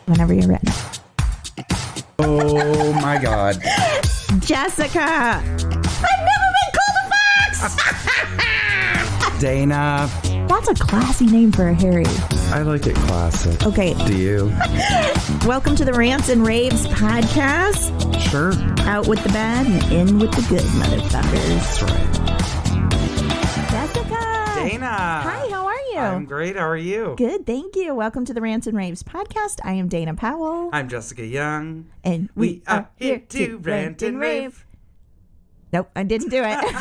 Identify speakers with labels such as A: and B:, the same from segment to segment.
A: Whenever you're ready.
B: Oh my God.
A: Jessica! I've never been called a fox!
B: Dana.
A: That's a classy name for a Harry.
B: I like it classic.
A: Okay.
B: Do you?
A: Welcome to the Rants and Raves podcast.
B: Sure.
A: Out with the bad and in with the good, motherfuckers.
B: That's right.
A: Jessica!
B: Dana!
A: Hi, how are you?
B: I'm great. How are you?
A: Good, thank you. Welcome to the Rants and Raves podcast. I am Dana Powell.
B: I'm Jessica Young.
A: And we are here to rant and rave. Nope, I didn't do it.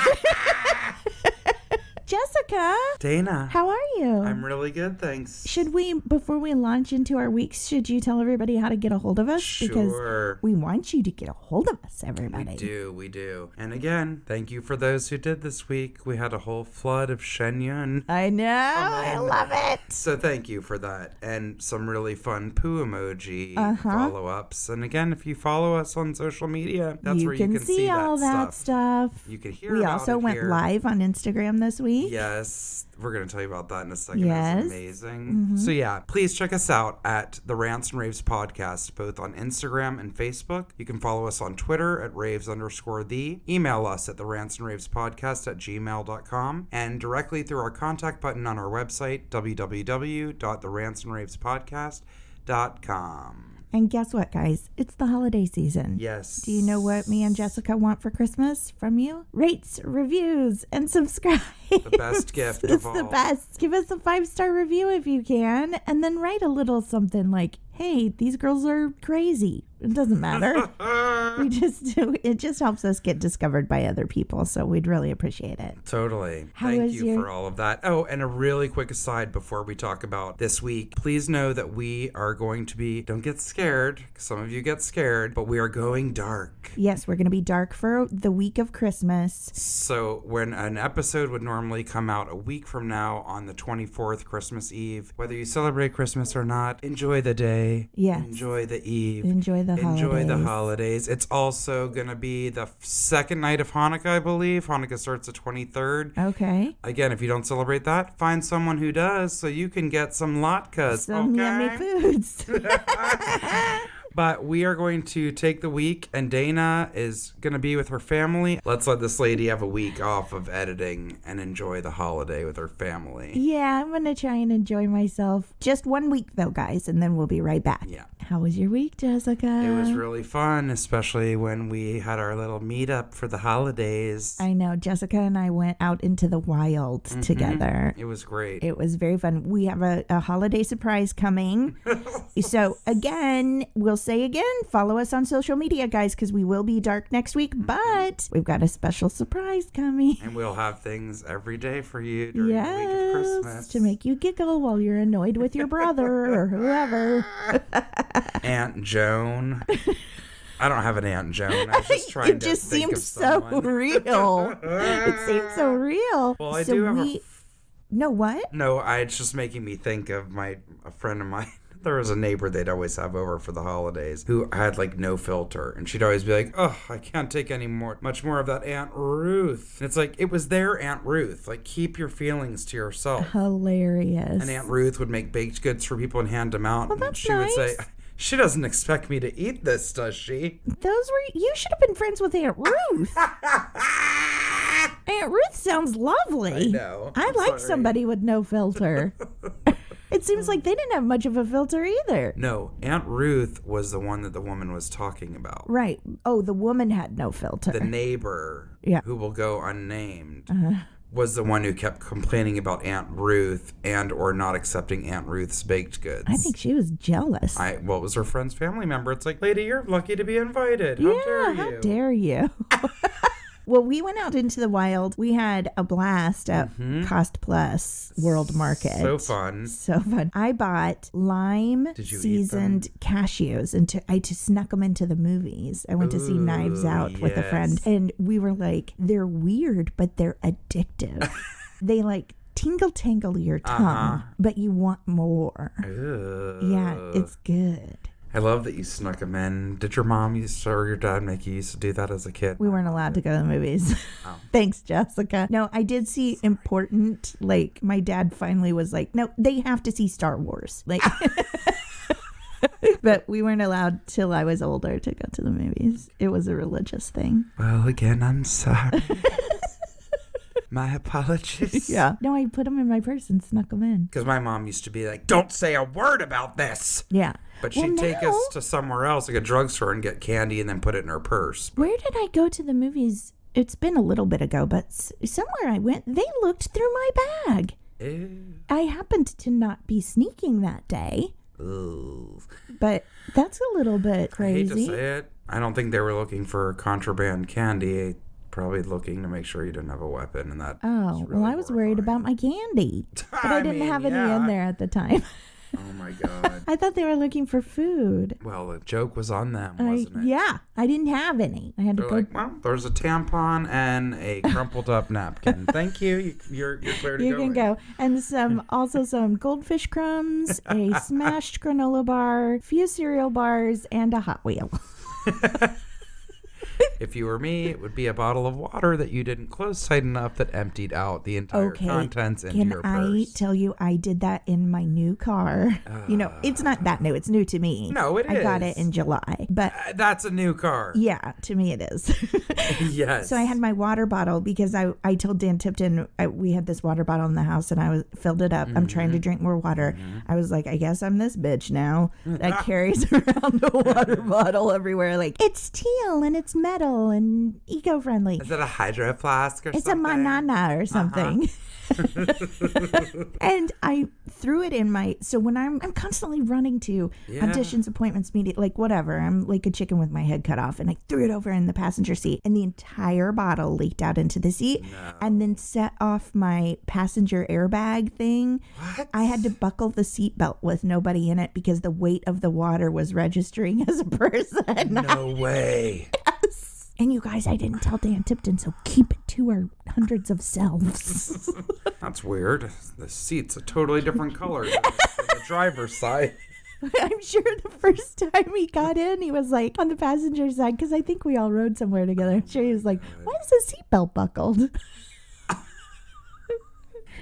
A: Jessica.
B: Dana.
A: How are you?
B: I'm really good, thanks.
A: Should we, before we launch into our weeks, should you tell everybody how to get a hold of us?
B: Sure.
A: Because we want you to get a hold of us, everybody.
B: We do. And again, thank you for those who did this week. We had a whole flood of Shenyun.
A: I know. I love it.
B: So thank you for that. And some really fun poo emoji follow-ups. And again, if you follow us on social media, that's where you can see
A: all that stuff.
B: You can hear
A: We
B: about
A: also
B: it
A: went
B: here.
A: live on Instagram this week.
B: Yes, we're going to tell you about that in a second.
A: Yes.
B: It's amazing. So yeah, please check us out at the Rants and Raves podcast, both on Instagram and Facebook. You can follow us on Twitter at raves_the. Email us at the Rants and Raves podcast at gmail.com and directly through our contact button on our website, www.therantsandravespodcast.com.
A: And guess what, guys? It's the holiday season.
B: Yes.
A: Do you know what me and Jessica want for Christmas from you? Rates, reviews, and subscribe.
B: The best gift of all.
A: It's the best. Give us a 5-star review if you can. And then write a little something like, hey, these girls are crazy. It doesn't matter. It just helps us get discovered by other people. So we'd really appreciate it.
B: Totally.
A: How
B: Thank
A: was
B: you
A: your-
B: for all of that. Oh, and a really quick aside before we talk about this week. Please know that we are going to be, don't get scared. Some of you get scared, but we are going dark.
A: Yes, we're going to be dark for the week of Christmas.
B: So when an episode would normally come out a week from now on the 24th, Christmas Eve, whether you celebrate Christmas or not, enjoy the day.
A: Yes.
B: Enjoy the eve.
A: Enjoy the
B: holidays. It's also going to be the second night of Hanukkah, I believe. Hanukkah starts the 23rd.
A: Okay.
B: Again, if you don't celebrate that, find someone who does so you can get some latkes.
A: Some yummy foods.
B: But we are going to take the week, and Dana is going to be with her family. Let's let this lady have a week off of editing and enjoy the holiday with her family.
A: Yeah, I'm going to try and enjoy myself. Just 1 week, though, guys, and then we'll be right back.
B: Yeah.
A: How was your week, Jessica?
B: It was really fun, especially when we had our little meetup for the holidays.
A: I know. Jessica and I went out into the wild together.
B: It was great.
A: It was very fun. We have a holiday surprise coming. So, again, we'll say again, follow us on social media, guys, because we will be dark next week, but we've got a special surprise coming.
B: And we'll have things every day for you during the week of Christmas.
A: To make you giggle while you're annoyed with your brother or whoever.
B: Aunt Joan. I don't have an Aunt Joan. I was just trying to think of someone.
A: It just seems so real. It seems so real.
B: Well, I do have
A: No, what?
B: No, it's just making me think of a friend of mine. There was a neighbor they'd always have over for the holidays who had like no filter, and she'd always be like, "Oh, I can't take much more of that Aunt Ruth." And it's like, it was their Aunt Ruth. Like, keep your feelings to yourself.
A: Hilarious.
B: And Aunt Ruth would make baked goods for people and hand them out.
A: Well,
B: and
A: that's
B: she
A: nice.
B: would say, "She doesn't expect me to eat this, does she?"
A: You should have been friends with Aunt Ruth. Aunt Ruth sounds lovely.
B: I know.
A: I like somebody with no filter. It seems like they didn't have much of a filter either.
B: No, Aunt Ruth was the one that the woman was talking about.
A: Right. Oh, the woman had no filter.
B: The neighbor, who will go unnamed, was the one who kept complaining about Aunt Ruth and or not accepting Aunt Ruth's baked goods.
A: I think she was jealous.
B: It was her friend's family member. It's like, lady, you're lucky to be invited. How dare you?
A: How dare you? Well, we went out into the wild. We had a blast at Cost Plus World Market.
B: So fun.
A: So fun. I bought lime seasoned cashews, and I just snuck them into the movies. I went to see Knives Out with a friend, and we were like, they're weird, but they're addictive. They like tingle your tongue, but you want more. Yeah, it's good.
B: I love that you snuck them in. Did your mom or your dad make you used to do that as a kid?
A: We weren't allowed to go to the movies. Oh. Thanks, Jessica. No, I did see important, like, my dad finally was like, no, they have to see Star Wars. Like, But we weren't allowed till I was older to go to the movies. It was a religious thing.
B: Well, again, I'm sorry. My apologies.
A: Yeah. No, I put them in my purse and snuck them in.
B: Because my mom used to be like, don't say a word about this.
A: Yeah.
B: But she'd take us to somewhere else, like a drugstore, and get candy and then put it in her purse.
A: Where did I go to the movies? It's been a little bit ago, but somewhere I went, they looked through my bag.
B: Ew.
A: I happened to not be sneaking that day.
B: Ooh.
A: But that's a little bit crazy.
B: I hate to say it. I don't think they were looking for contraband candy. Probably looking to make sure you didn't have a weapon, and that.
A: Oh,
B: really
A: well, I was worried about my candy, but I didn't have any in there at the time.
B: Oh my God.
A: I thought they were looking for food.
B: Well, the joke was on them, wasn't it?
A: Yeah, I didn't have any. I had
B: They're
A: to go.
B: like, well, there's a tampon and a crumpled up napkin. Thank you. You're clear to go.
A: You can go. And some goldfish crumbs, a smashed granola bar, a few cereal bars, and a Hot Wheel.
B: If you were me, it would be a bottle of water that you didn't close tight enough that emptied out the entire contents into your purse.
A: Can I tell you, I did that in my new car. It's not that new. It's new to me.
B: No, it is.
A: I got it in July. But
B: that's a new car.
A: Yeah, to me it is.
B: Yes.
A: So I had my water bottle because I told Dan Tipton we had this water bottle in the house and I filled it up. I'm trying to drink more water. I was like, I guess I'm this bitch now that carries around a water bottle everywhere. Like, it's steel and it's metal and eco-friendly.
B: Is it a Hydro Flask or something?
A: It's a manana or something. And I threw it in so when I'm constantly running to auditions, appointments, meeting, like whatever, I'm like a chicken with my head cut off, and I threw it over in the passenger seat and the entire bottle leaked out into the seat and then set off my passenger airbag thing.
B: What?
A: I had to buckle the seatbelt with nobody in it because the weight of the water was registering as a person.
B: No way.
A: Yes. And you guys, I didn't tell Dan Tipton, so keep it to our hundreds of selves.
B: That's weird. The seat's a totally different color than the driver's side.
A: I'm sure the first time he got in, he was like on the passenger side, because I think we all rode somewhere together. I'm sure he was like, why is the seatbelt buckled?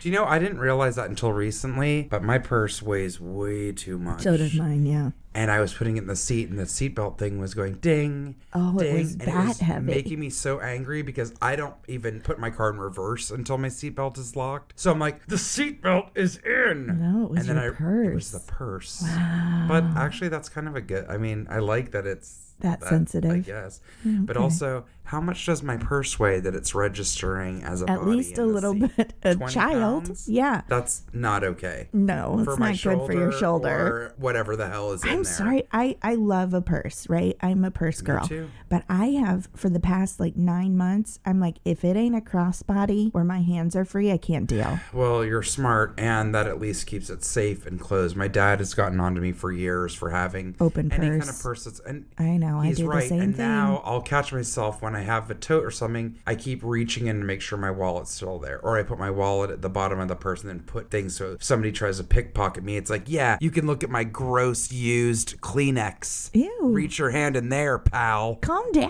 B: Do you know, I didn't realize that until recently, but my purse weighs way too much.
A: So does mine, yeah.
B: And I was putting it in the seat, and the seatbelt thing was going ding,
A: oh,
B: ding.
A: It was that heavy.
B: Making me so angry because I don't even put my car in reverse until my seatbelt is locked. So I'm like, the seatbelt is in.
A: No, it was your purse.
B: It was the purse.
A: Wow.
B: But actually, that's kind of a good. I mean, I like that it's
A: that sensitive,
B: I guess. Okay. But also, how much does my purse weigh that it's registering as a
A: at
B: body
A: least a little
B: seat?
A: bit? A child,
B: pounds?
A: Yeah.
B: That's not okay.
A: No, it's not good for your shoulder
B: or whatever the hell is in there.
A: I'm sorry. I love a purse, right? I'm a purse girl.
B: Me too.
A: But I have, for the past like 9 months, I'm like, if it ain't a crossbody where my hands are free, I can't deal.
B: Well, you're smart, and that at least keeps it safe and closed. My dad has gotten on to me for years for having
A: open
B: any
A: purse.
B: kind of purse that's, and
A: I know,
B: he's
A: I do
B: right.
A: the same
B: and
A: thing.
B: Now I'll catch myself when I have a tote or something. I keep reaching in to make sure my wallet's still there, or I put my wallet at the bottom of the purse and then put things. So if somebody tries to pickpocket me, it's like, yeah, you can look at my gross used Kleenex.
A: Ew.
B: Reach your hand in there, pal.
A: Calm down.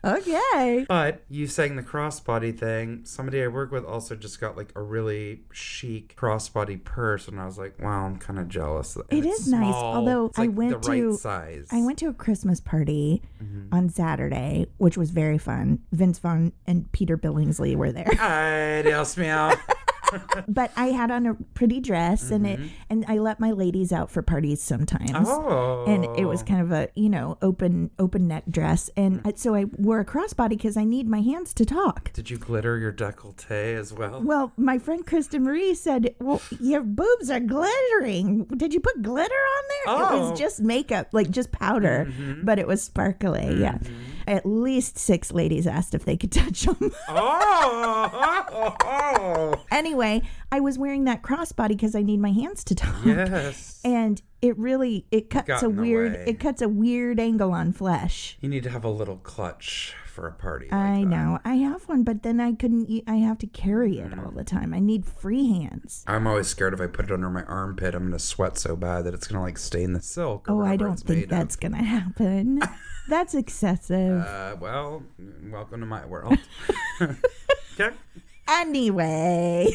A: Okay.
B: But you saying the crossbody thing, somebody I work with also just got like a really chic crossbody purse, and I was like, wow, I'm kind of jealous. And
A: it is nice. Although
B: it's like
A: I went
B: the right size.
A: I went to a Christmas party on Saturday, which was very fun. Vince Vaughn and Peter Billingsley were there.
B: Ay, Dios mío.
A: But I had on a pretty dress, and I let my ladies out for parties sometimes.
B: Oh.
A: And it was kind of a, open neck dress. And so I wore a crossbody because I need my hands to talk.
B: Did you glitter your décolleté as well?
A: Well, my friend Kristen Marie said, well, your boobs are glittering. Did you put glitter on there?
B: Oh.
A: It was just makeup, like just powder, but it was sparkly. Yeah. At least 6 ladies asked if they could touch them. Anyway, I was wearing that crossbody because I need my hands to talk.
B: Yes.
A: And it cuts a weird angle on flesh.
B: You need to have a little clutch for a party.
A: I know. I have one, but then I have to carry it all the time. I need free hands.
B: I'm always scared if I put it under my armpit, I'm going to sweat so bad that it's going to like stain the silk.
A: Oh, I don't think that's going to happen. That's excessive.
B: Well, welcome to my world. Okay.
A: Anyway,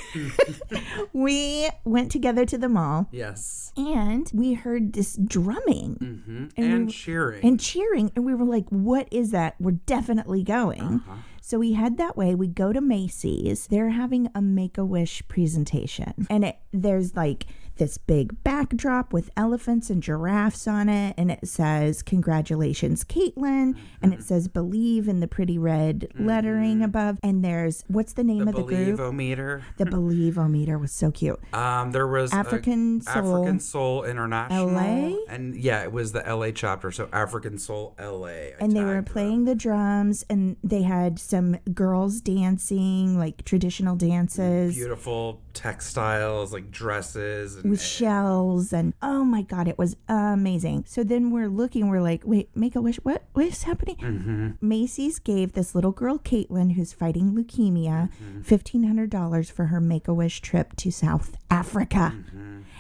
A: We went together to the mall.
B: Yes.
A: And we heard this drumming.
B: Mm-hmm. And cheering.
A: And cheering. And we were like, what is that? We're definitely going.
B: Uh-huh.
A: So we head that way. We go to Macy's. They're having a Make-A-Wish presentation. And there's like this big backdrop with elephants and giraffes on it. And it says, congratulations, Caitlin. And it says, believe in the pretty red lettering above. And there's, what's the name of the group?
B: Believometer.
A: The Believometer was so cute.
B: There was
A: African Soul
B: International.
A: LA?
B: And yeah, it was the LA chapter. So African Soul LA.
A: And they were playing the drums, and they had some girls dancing, like traditional dances.
B: Beautiful textiles, like dresses. And
A: with shells, and oh my God, it was amazing. So then we're like, wait, Make-A-Wish, what is happening?
B: Mm-hmm.
A: Macy's gave this little girl, Caitlin, who's fighting leukemia, $1,500 for her Make-A-Wish trip to South Africa.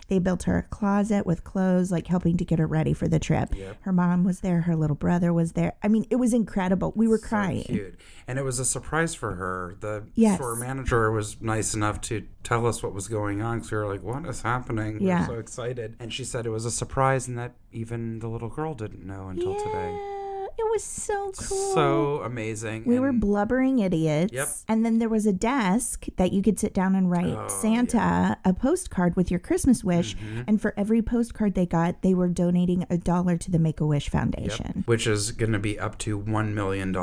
A: They built her a closet with clothes, like helping to get her ready for the trip.
B: Yep.
A: Her mom was there. Her little brother was there. I mean, it was incredible. We were crying.
B: Cute. And it was a surprise for her. The
A: Yes.
B: store manager was nice enough to tell us what was going on. So we were like, what is happening?
A: Yeah.
B: We were so excited. And she said it was a surprise and that even the little girl didn't know until today.
A: It was so cool.
B: So amazing.
A: We were blubbering idiots.
B: Yep.
A: And then there was a desk that you could sit down and write Santa a postcard with your Christmas wish. And for every postcard they got, they were donating $1 to the Make-A-Wish Foundation.
B: Yep. Which is going to be up to $1 million.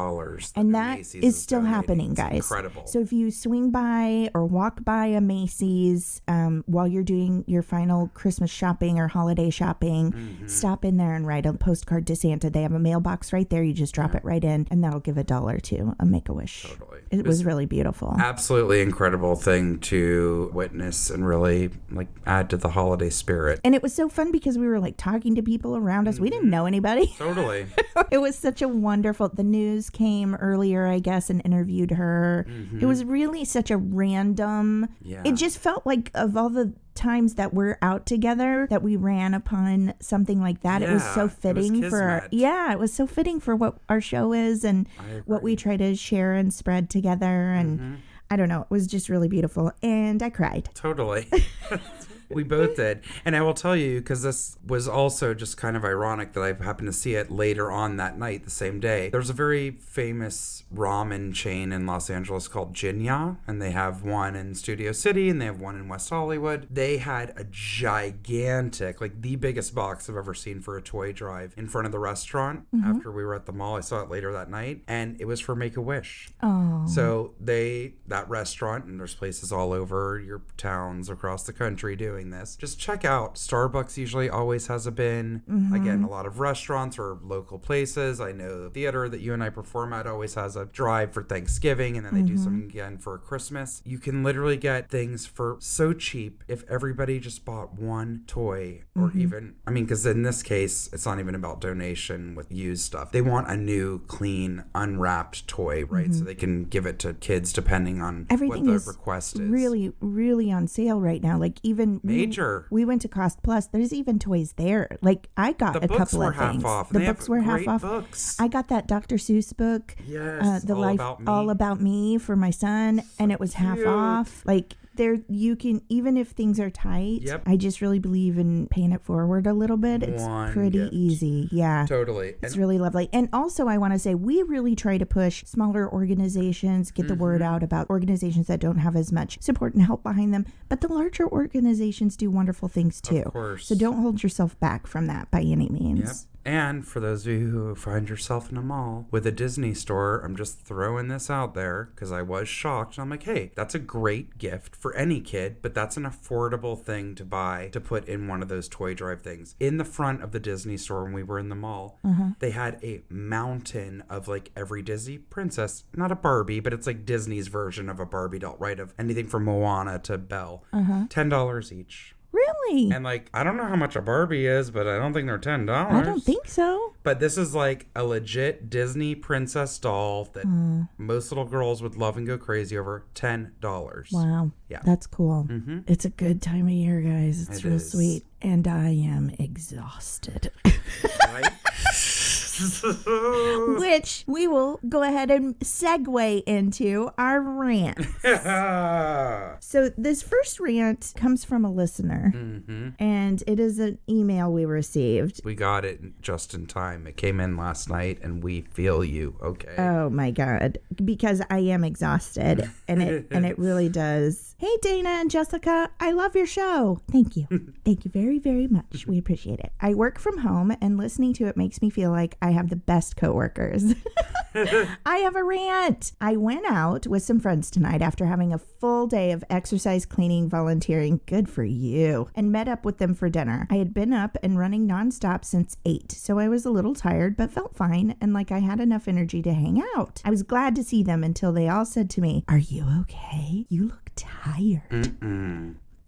A: And that is still happening, guys.
B: It's incredible.
A: So if you swing by or walk by a Macy's while you're doing your final Christmas shopping or holiday shopping, stop in there and write a postcard to Santa. They have a mailbox right there. You just drop it right in, and that'll give $1 to a Make-A-Wish.
B: Totally.
A: It was really beautiful.
B: Absolutely incredible thing to witness and really like add to the holiday spirit.
A: And it was so fun because we were like talking to people around us. We didn't know anybody.
B: Totally.
A: It was such a wonderful, the news came earlier, I guess, and interviewed her. It was really such a random, it just felt like of all the times that we're out together that we ran upon something like that. It was so fitting it was so fitting for what our show is and what we try to share and spread together. And I don't know, it was just really beautiful. And I cried.
B: Totally. We both did. And I will tell you, because this was also just kind of ironic that I happened to see it later on that night, the same day. There's a very famous ramen chain in Los Angeles called Jinya, and they have one in Studio City, and they have one in West Hollywood. They had a gigantic, like the biggest box I've ever seen for a toy drive in front of the restaurant after we were at the mall. I saw it later that night, and it was for Make-A-Wish.
A: Oh.
B: So that restaurant, and there's places all over your towns across the country doing this. Just check out. Starbucks usually always has a bin. Again, a lot of restaurants or local places. I know the theater that you and I perform at always has a drive for Thanksgiving, and then they do something again for Christmas. You can literally get things for so cheap if everybody just bought one toy, or even, I mean, because in this case, it's not even about donation with used stuff. They want a new, clean, unwrapped toy, right? So they can give it to kids depending on
A: Everything
B: what the
A: is
B: request is.
A: Really, really on sale right now. Like even
B: major.
A: We went to Cost Plus. There's even toys there. Like I got a couple of things.
B: The books were half off.
A: Books. I got that Dr. Seuss book.
B: Yes,
A: All About Me for my son, and it was half off. Like there, you can, even if things are tight.
B: Yep.
A: I just really believe in paying it forward a little bit. It's pretty easy. Yeah,
B: totally.
A: It's really lovely. And also, I want to say we really try to push smaller organizations, get the word out about organizations that don't have as much support and help behind them. But the larger organizations do wonderful things too.
B: Of course.
A: So don't hold yourself back from that by any means.
B: Yep. And for those of you who find yourself in a mall with a Disney store, I'm just throwing this out there because I was shocked. And I'm like, hey, that's a great gift for any kid, but that's an affordable thing to buy to put in one of those toy drive things. In the front of the Disney store when we were in the mall, they had a mountain of like every Disney princess, not a Barbie, but it's like Disney's version of a Barbie doll, right? Of anything from Moana to Belle. $10 each.
A: Really?
B: And like, I don't know how much a Barbie is, but I don't think they're $10.
A: I don't think so.
B: But this is like a legit Disney princess doll that most little girls would love and go crazy over. $10.
A: Wow.
B: Yeah.
A: That's cool. It's a good time of year, guys. It's real sweet. And I am exhausted.
B: Right?
A: which we will go ahead and segue into our rant. So this first rant comes from a listener, and it is an email we received.
B: We got it just in time. It came in last night, and we feel you. Okay.
A: Oh my God, because I am exhausted, and it really does. Hey, Dana and Jessica, I love your show. Thank you. Thank you very, very much. We appreciate it. I work from home, and listening to it makes me feel like I have the best coworkers. I have a rant. I went out with some friends tonight after having a full day of exercise, cleaning, volunteering. Good for you. And met up with them for dinner. I had been up and running nonstop since 8, so I was a little tired, but felt fine and like I had enough energy to hang out. I was glad to see them until they all said to me, "Are you okay? You look tired."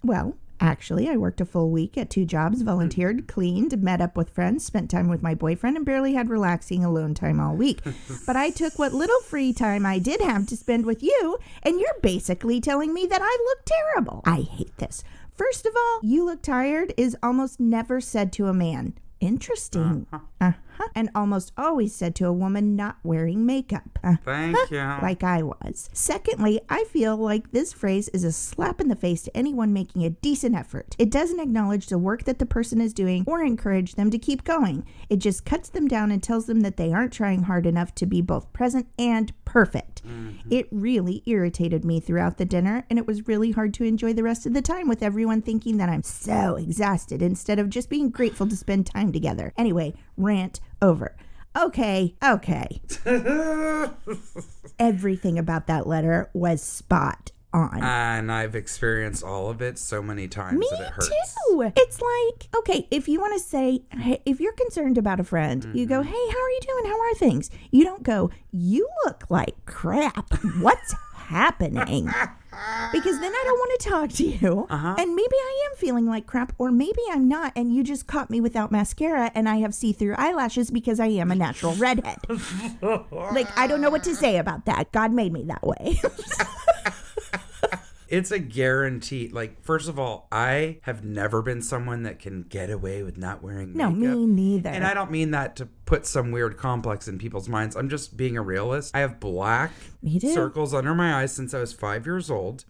A: Well, actually, I worked a full week at 2 jobs, volunteered, cleaned, met up with friends, spent time with my boyfriend, and barely had relaxing alone time all week. But I took what little free time I did have to spend with you, and you're basically telling me that I look terrible. I hate this. First of all, "you look tired" is almost never said to a man. Interesting. And almost always said to a woman not wearing makeup.
B: Thank you.
A: Like I was. Secondly, I feel like this phrase is a slap in the face to anyone making a decent effort. It doesn't acknowledge the work that the person is doing or encourage them to keep going. It just cuts them down and tells them that they aren't trying hard enough to be both present and perfect. It really irritated me throughout the dinner, and it was really hard to enjoy the rest of the time with everyone thinking that I'm so exhausted instead of just being grateful to spend time together. Anyway, rant over. Okay. Everything about that letter was spot on.
B: And I've experienced all of it so many times that it hurts.
A: Me too. It's like, okay, if you want to say, hey, if you're concerned about a friend, you go, "Hey, how are you doing? How are things?" You don't go, "You look like crap. What's happening?" Because then I don't want to talk to you. And maybe I am feeling like crap, or maybe I'm not, and you just caught me without mascara and I have see-through eyelashes because I am a natural redhead. Like, I don't know what to say about that. God made me that way.
B: It's a guarantee. Like, first of all, I have never been someone that can get away with not wearing makeup.
A: No, me neither.
B: And I don't mean that to put some weird complex in people's minds. I'm just being a realist. I have black circles under my eyes since I was 5 years old.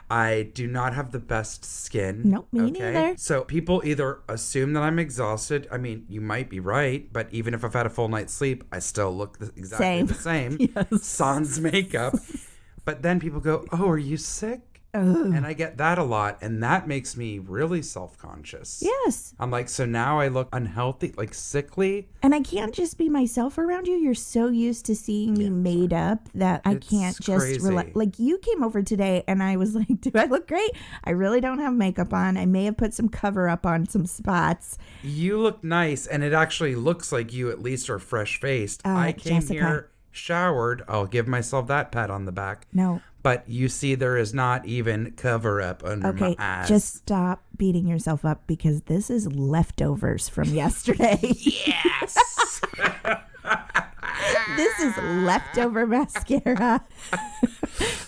B: I do not have the best skin.
A: Nope, me neither.
B: So people either assume that I'm exhausted. I mean, you might be right, but even if I've had a full night's sleep, I still look exactly the same.
A: Yes.
B: Sans makeup. But then people go, "Oh, are you sick?" And I get that a lot, and that makes me really self-conscious.
A: Yes.
B: I'm like, so now I look unhealthy, like sickly.
A: And I can't just be myself around you. You're so used to seeing me made up that I can't just like, you came over today and I was like, "Do I look great? I really don't have makeup on. I may have put some cover up on some spots."
B: You look nice, and it actually looks like you at least are fresh-faced. I came here showered. I'll give myself that pat on the back.
A: No.
B: But you see, there is not even cover up under my eyes.
A: Just stop beating yourself up, because this is leftovers from yesterday.
B: Yes.
A: This is leftover mascara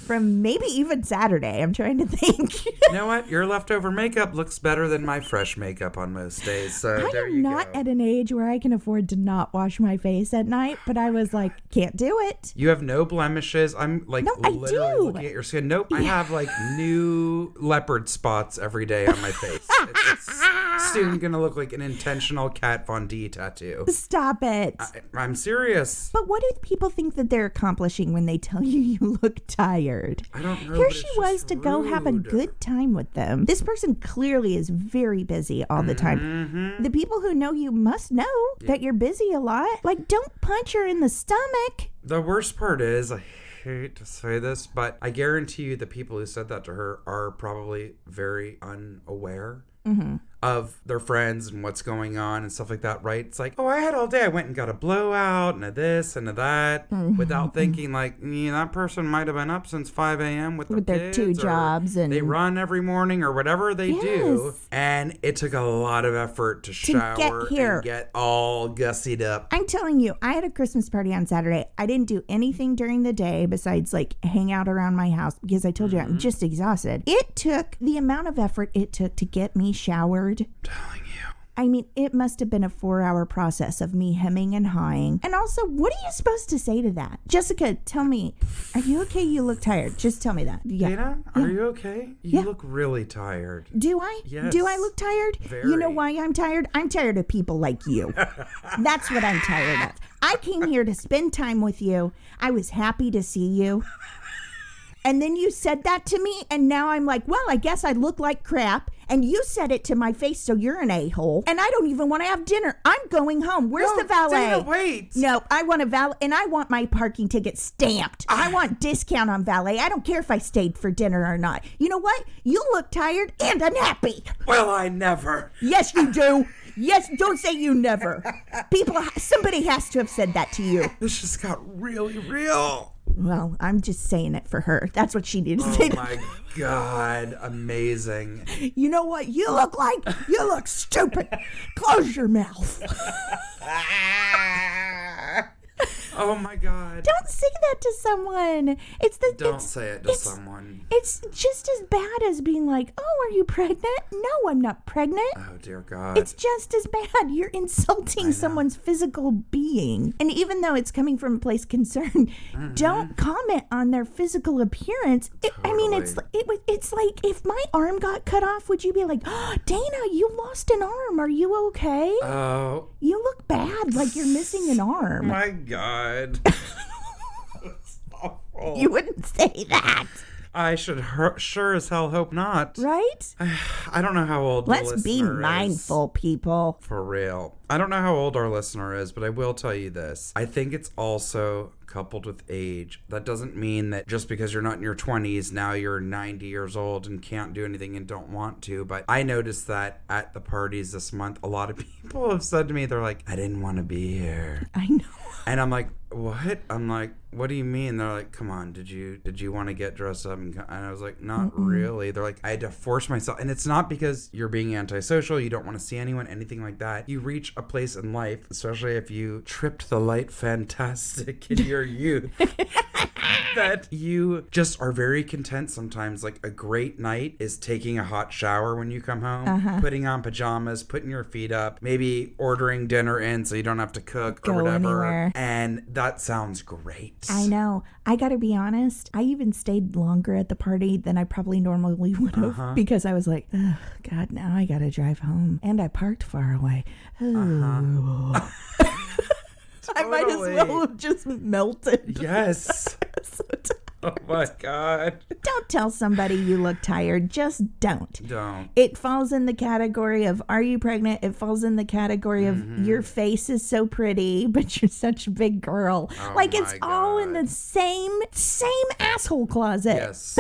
A: from maybe even Saturday. I'm trying to think.
B: You know what? Your leftover makeup looks better than my fresh makeup on most days. So there you go.
A: I am not at an age where I can afford to not wash my face at night, but I was like, can't do it.
B: You have no blemishes. I'm like literally looking at your skin. Nope, I have like new leopard spots every day on my face. It's soon gonna look like an intentional Kat Von D tattoo.
A: Stop it.
B: I'm serious.
A: But what do people think that they're accomplishing when they tell you you look tired?
B: I don't know.
A: Here she was to go have a good time with them. This person clearly is very busy all the time. The people who know you must know that you're busy a lot. Like, don't punch her in the stomach.
B: The worst part is, I hate to say this, but I guarantee you the people who said that to her are probably very unaware of their friends and what's going on and stuff like that, right? It's like, "Oh, I had all day. I went and got a blowout and a this and a that," without thinking like, that person might have been up since 5 a.m. with
A: their 2 jobs, and
B: they run every morning or whatever they do. And it took a lot of effort to shower and get all gussied up.
A: I'm telling you, I had a Christmas party on Saturday. I didn't do anything during the day besides like hang out around my house, because I told you I'm just exhausted. It took the amount of effort it took to get me showered.
B: I'm telling you.
A: I mean, it must have been a 4-hour process of me hemming and hawing. And also, what are you supposed to say to that? Jessica, tell me, are you okay? You look tired. Just tell me that. Yeah.
B: Dana, are you okay? You look really tired.
A: Do I?
B: Yes.
A: Do I look tired?
B: Very.
A: You know why I'm tired? I'm tired of people like you. That's what I'm tired of. I came here to spend time with you. I was happy to see you. And then you said that to me, and now I'm like, well, I guess I look like crap. And you said it to my face, so you're an a-hole. And I don't even want to have dinner. I'm going home. Where's the valet?
B: Dana, wait.
A: No, I want a valet, and I want my parking ticket stamped. I want discount on valet. I don't care if I stayed for dinner or not. You know what? You look tired and unhappy.
B: Well, I never.
A: Yes, you do. Yes, don't say you never. Somebody has to have said that to you.
B: This just got really real.
A: Well, I'm just saying it for her. That's what she needed to say.
B: Oh my God, amazing.
A: You know what you look like? You look stupid. Close your mouth.
B: Oh my God.
A: Don't say that to someone.
B: Don't say it to someone.
A: It's just as bad as being like, oh, are you pregnant? No, I'm not pregnant.
B: Oh dear God.
A: It's just as bad. You're insulting someone's physical being. And even though it's coming from a place of concern, don't comment on their physical appearance. I mean, it's like if my arm got cut off, would you be like, oh, Dana, you lost an arm. Are you okay?
B: Oh.
A: You look bad, like you're missing an arm.
B: My God. That's awful.
A: You wouldn't say that.
B: I should sure as hell hope not.
A: Right?
B: I don't know how old the listener
A: Let's be mindful, people.
B: For real. I don't know how old our listener is, but I will tell you this. I think it's also coupled with age. That doesn't mean that just because you're not in your 20s, now you're 90 years old and can't do anything and don't want to. But I noticed that at the parties this month, a lot of people have said to me, they're like, I didn't want to be here.
A: I know.
B: And I'm like, what? I'm like, what do you mean? They're like, come on, did you want to get dressed up? And I was like, not really. They're like, I had to force myself. And it's not because you're being antisocial, you don't want to see anyone, anything like that. You reach a place in life, especially if you tripped the light fantastic in your youth, that you just are very content sometimes. Like a great night is taking a hot shower when you come home, putting on pajamas, putting your feet up, maybe ordering dinner in so you don't have to cook or whatever.
A: Anywhere.
B: And that sounds great.
A: I know. I gotta be honest. I even stayed longer at the party than I probably normally would have because I was like, oh, God, now I gotta drive home. And I parked far away. Oh. I might as well have just melted.
B: Yes. Oh my God.
A: Don't tell somebody you look tired. Just don't.
B: Don't.
A: It falls in the category of, are you pregnant? It falls in the category of, your face is so pretty, but you're such a big girl.
B: Oh
A: like it's
B: my
A: all in
B: God.
A: the same asshole closet.
B: Yes.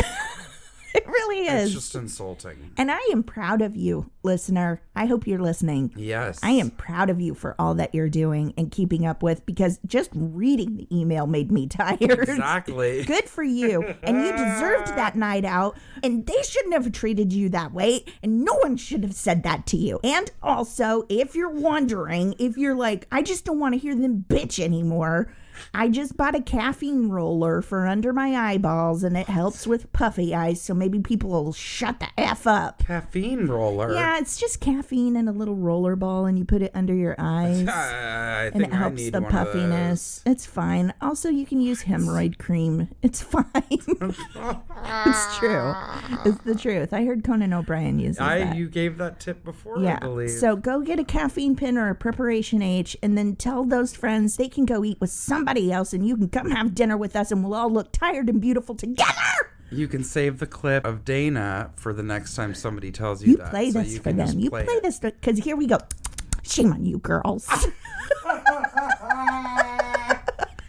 A: It really is.
B: It's just insulting.
A: And I am proud of you, listener. I hope you're listening.
B: Yes.
A: I am proud of you for all that you're doing and keeping up with, because just reading the email made me tired.
B: Exactly.
A: Good for you. And you deserved that night out. And they shouldn't have treated you that way. And no one should have said that to you. And also, if you're wondering, if you're like, I just don't want to hear them bitch anymore, I just bought a caffeine roller for under my eyeballs, and it helps with puffy eyes, so maybe people will shut the F up.
B: Caffeine roller?
A: Yeah, it's just caffeine and a little roller ball, and you put it under your eyes.
B: I
A: and
B: think
A: it helps
B: I need
A: the
B: one
A: puffiness. It's fine. Also, you can use hemorrhoid cream. It's fine. It's true. It's the truth. I heard Conan O'Brien uses that.
B: You gave that tip before,
A: Yeah.
B: I believe.
A: So go get a caffeine pin or a preparation H, and then tell those friends they can go eat with somebody else, and you can come have dinner with us, and we'll all look tired and beautiful together.
B: You can save the clip of Dana for the next time somebody tells you that.
A: You play this for them. You play this because here we go. Shame on you, girls.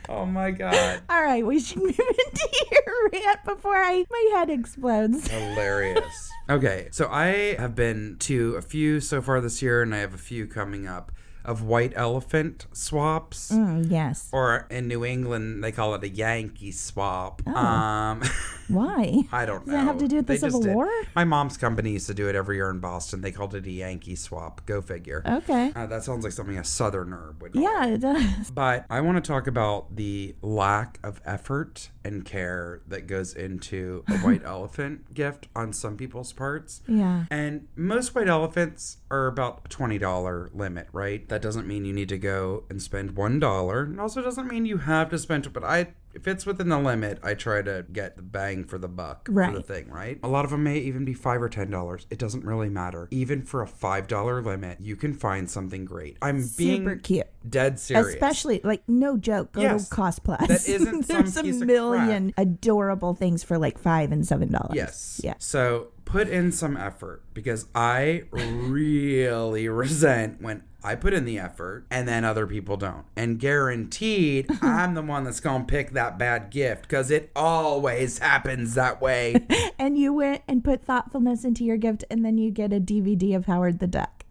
B: Oh my God.
A: All right, we should move into your rant before my head explodes.
B: Hilarious. Okay, so I have been to a few so far this year, and I have a few coming up, of white elephant swaps.
A: Yes.
B: Or in New England, they call it a Yankee swap.
A: Oh. Why?
B: I don't know.
A: Does that have to do with the Civil War?
B: My mom's company used to do it every year in Boston. They called it a Yankee swap. Go figure.
A: Okay.
B: That sounds like something a Southerner would call.
A: Yeah, it does.
B: But I want to talk about the lack of effort and care that goes into a white elephant gift on some people's parts.
A: Yeah.
B: And most white elephants are about $20 limit, right? That doesn't mean you need to go and spend $1. And also doesn't mean you have to spend it, but if it's within the limit, I try to get the bang for the buck for the thing, right? A lot of them may even be $5 or $10. It doesn't really matter. Even for a $5 limit, you can find something great. I'm being
A: super cute.
B: Dead serious.
A: Especially, like, no joke, go to Cost Plus.
B: That isn't some
A: There's
B: piece
A: a
B: of
A: million adorable things for like $5 and $7.
B: Yes.
A: Yeah.
B: So put in some effort, because I really resent when I put in the effort and then other people don't. And guaranteed, I'm the one that's going to pick that bad gift, because it always happens that way.
A: And you went and put thoughtfulness into your gift, and then you get a DVD of Howard the Duck.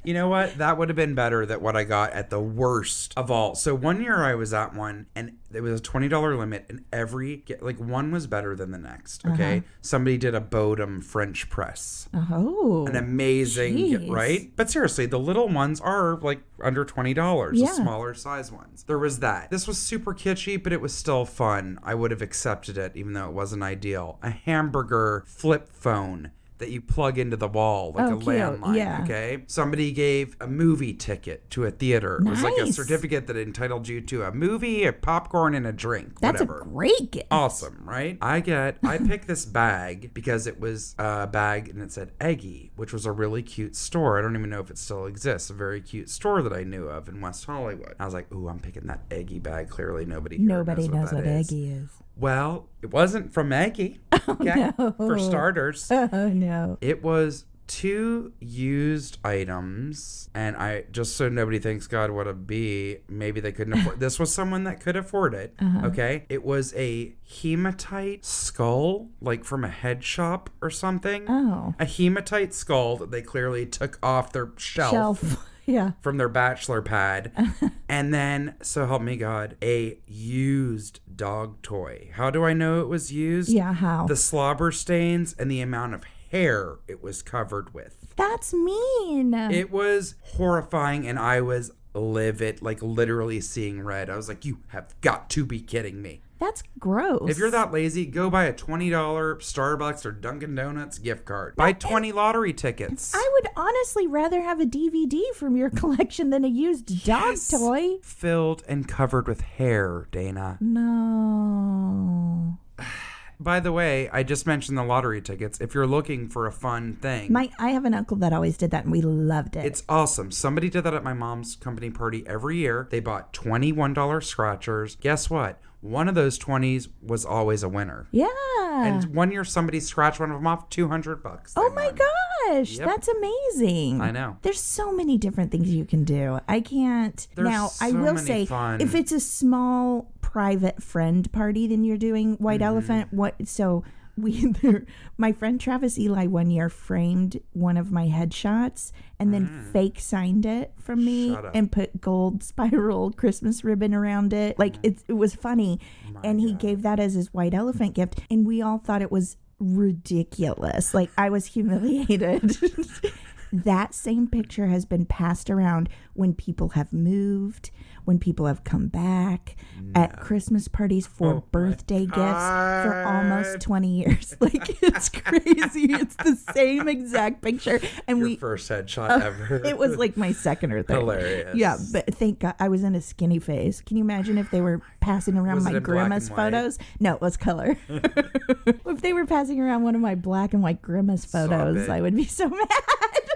B: You know what? That would have been better than what I got at the worst of all. So one year I was at one, and it was a $20 limit, and one was better than the next. Okay. Somebody did a Bodum French press.
A: Oh.
B: An amazing, right? But seriously, the little ones are like under $20, the smaller size ones. There was that. This was super kitschy, but it was still fun. I would have accepted it, even though it wasn't ideal. A hamburger flip phone that you plug into the wall like a landline.
A: Yeah.
B: Okay. Somebody gave a movie ticket to a theater. It was like a certificate that entitled you to a movie, a popcorn, and a drink.
A: That's
B: whatever.
A: A great gift.
B: Awesome, right? I picked this bag because it was a bag and it said Eggy, which was a really cute store. I don't even know if it still exists. A very cute store that I knew of in West Hollywood. I was like, ooh, I'm picking that Eggy bag. Clearly nobody knows what
A: Eggy is.
B: Well, it wasn't from Eggy, okay?
A: No.
B: For starters.
A: Oh, no.
B: It was 2 used items, and just so nobody thinks, God, what a bee, maybe they couldn't afford this was someone that could afford it, okay? It was a hematite skull, like from a head shop or something.
A: Oh.
B: A hematite skull that they clearly took off their shelf.
A: Yeah.
B: From their bachelor pad. And then, so help me God, a used dog toy. How do I know it was used?
A: Yeah, how?
B: The slobber stains and the amount of hair it was covered with.
A: That's mean.
B: It was horrifying, and I was livid, like literally seeing red. I was like, you have got to be kidding me.
A: That's gross.
B: If you're that lazy, go buy a $20 Starbucks or Dunkin' Donuts gift card. Buy 20 lottery tickets.
A: I would honestly rather have a DVD from your collection than a used dog toy.
B: Filled and covered with hair, Dana.
A: No.
B: By the way, I just mentioned the lottery tickets. If you're looking for a fun thing.
A: I have an uncle that always did that, and we loved it.
B: It's awesome. Somebody did that at my mom's company party every year. They bought $21 scratchers. Guess what? One of those 20s was always a winner.
A: Yeah.
B: And one year somebody scratched one of them off, $200.
A: Oh my gosh.
B: Yep.
A: That's amazing.
B: I know.
A: There's so many different things you can do. I can't. I will say, if it's a small private friend party, then you're doing white elephant. My friend Travis Eli one year framed one of my headshots and then fake signed it from me and put gold spiral Christmas ribbon around it. Like it was funny. And he gave that as his white elephant gift. And we all thought it was ridiculous. Like I was humiliated. That same picture has been passed around when people have moved, when people have come back, at Christmas parties for birthday gifts for almost 20 years. Like, it's crazy. It's the same exact picture. And
B: Your first headshot ever.
A: It was like my second or third.
B: Hilarious.
A: Yeah, but thank God I was in a skinny phase. Can you imagine if they were passing around my Grimace photos? No, it was color. If they were passing around one of my black and white Grimace photos, I would be so mad.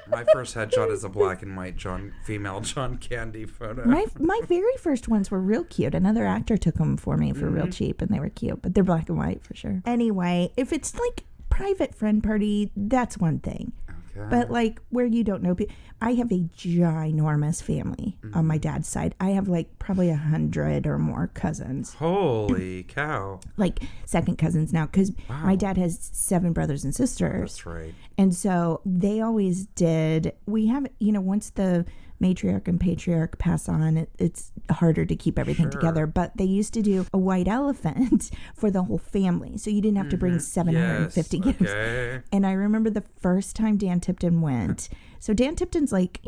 B: My first headshot is a black and white female John Candy photo.
A: My very first ones were real cute. Another actor took them for me for real cheap, and they were cute, but they're black and white for sure. Anyway, if it's like private friend party, that's one thing. Okay. But like where you don't know people, I have a ginormous family on my dad's side. I have like probably 100 or more cousins.
B: Holy cow.
A: Like second cousins now, because my dad has 7 brothers and sisters.
B: That's right.
A: And so they always did. We have, once the matriarch and patriarch pass on, it's harder to keep everything together. But they used to do a white elephant for the whole family. So you didn't have to bring 750 gifts.
B: Okay.
A: And I remember the first time Dan Tipton went. So Dan Tipton's like,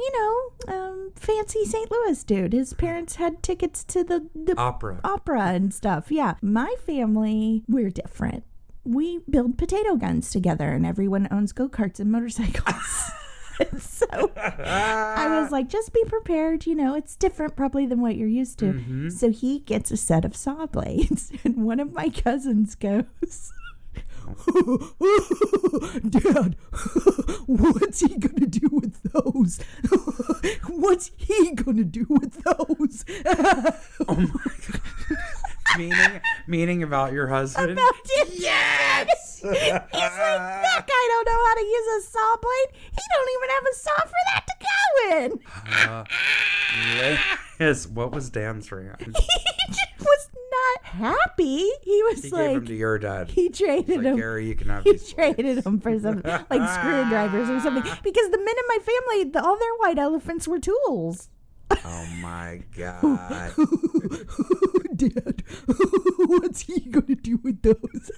A: fancy St. Louis dude. His parents had tickets to the
B: Opera
A: and stuff. Yeah. My family, we're different. We build potato guns together, and everyone owns go-karts and motorcycles. So I was like, just be prepared. It's different probably than what you're used to.
B: Mm-hmm.
A: So he gets a set of saw blades, and one of my cousins goes, Dad, what's he gonna do with those? What's he gonna do with those?
B: Oh my God. Meaning about your husband?
A: About your
B: yes!
A: He's like, that guy don't know how to use a saw blade. He don't even have a saw for that to go in.
B: Liz, what was Dan's reaction?
A: He just was not happy. He was
B: He
A: like,
B: gave him to your dad.
A: he traded
B: Like,
A: him.
B: Gary, you can have
A: He
B: these
A: traded them for some like screwdrivers or something. Because the men in my family, all their white elephants were tools.
B: Oh my God.
A: Dad, what's he gonna do with those?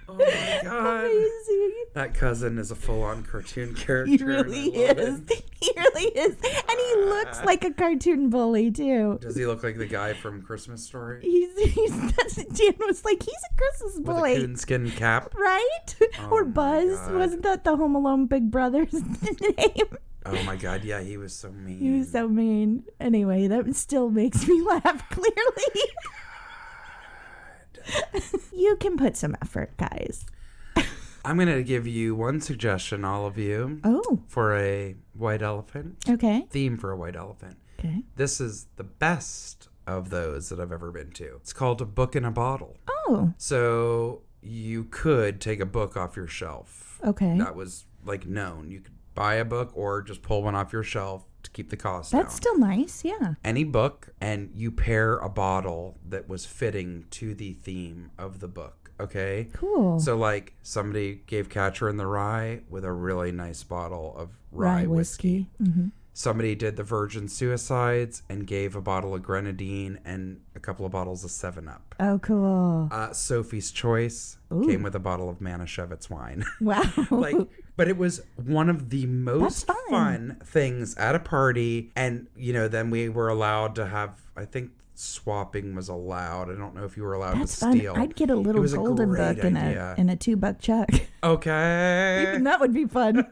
B: Oh my God.
A: Amazing.
B: That cousin is a full-on cartoon character.
A: He really is. He really is. And he looks like a cartoon bully, too.
B: Does he look like the guy from Christmas Story?
A: Dan was like, he's a Christmas
B: With
A: bully.
B: a coonskin cap?
A: Right?
B: Oh
A: Or
B: my
A: Buzz.
B: God.
A: Wasn't that the Home Alone Big Brother's name?
B: Oh my God, yeah, he was so mean.
A: He was so mean. Anyway, that still makes me laugh, clearly. You can put some effort, guys.
B: I'm going to give you one suggestion, all of you.
A: Oh.
B: For a white elephant.
A: Okay.
B: Theme for a white elephant.
A: Okay.
B: This is the best of those that I've ever been to. It's called A Book in a Bottle.
A: Oh.
B: So you could take a book off your shelf.
A: Okay.
B: That was like known. You could buy a book or just pull one off your shelf to keep the cost down.
A: That's still nice, yeah.
B: Any book, and you pair a bottle that was fitting to the theme of the book, okay?
A: Cool.
B: So, like, somebody gave Catcher in the Rye with a really nice bottle of rye whiskey.
A: Mm-hmm.
B: Somebody did the Virgin Suicides and gave a bottle of grenadine and a couple of bottles of 7-Up.
A: Oh, cool.
B: Sophie's Choice came with a bottle of Manischewitz wine.
A: Wow.
B: But it was one of the most fun things at a party. And, then we were allowed to have, I think swapping was allowed. I don't know if you were allowed to steal.
A: I'd get a little golden book in a $2 chuck.
B: Okay.
A: Even that would be fun.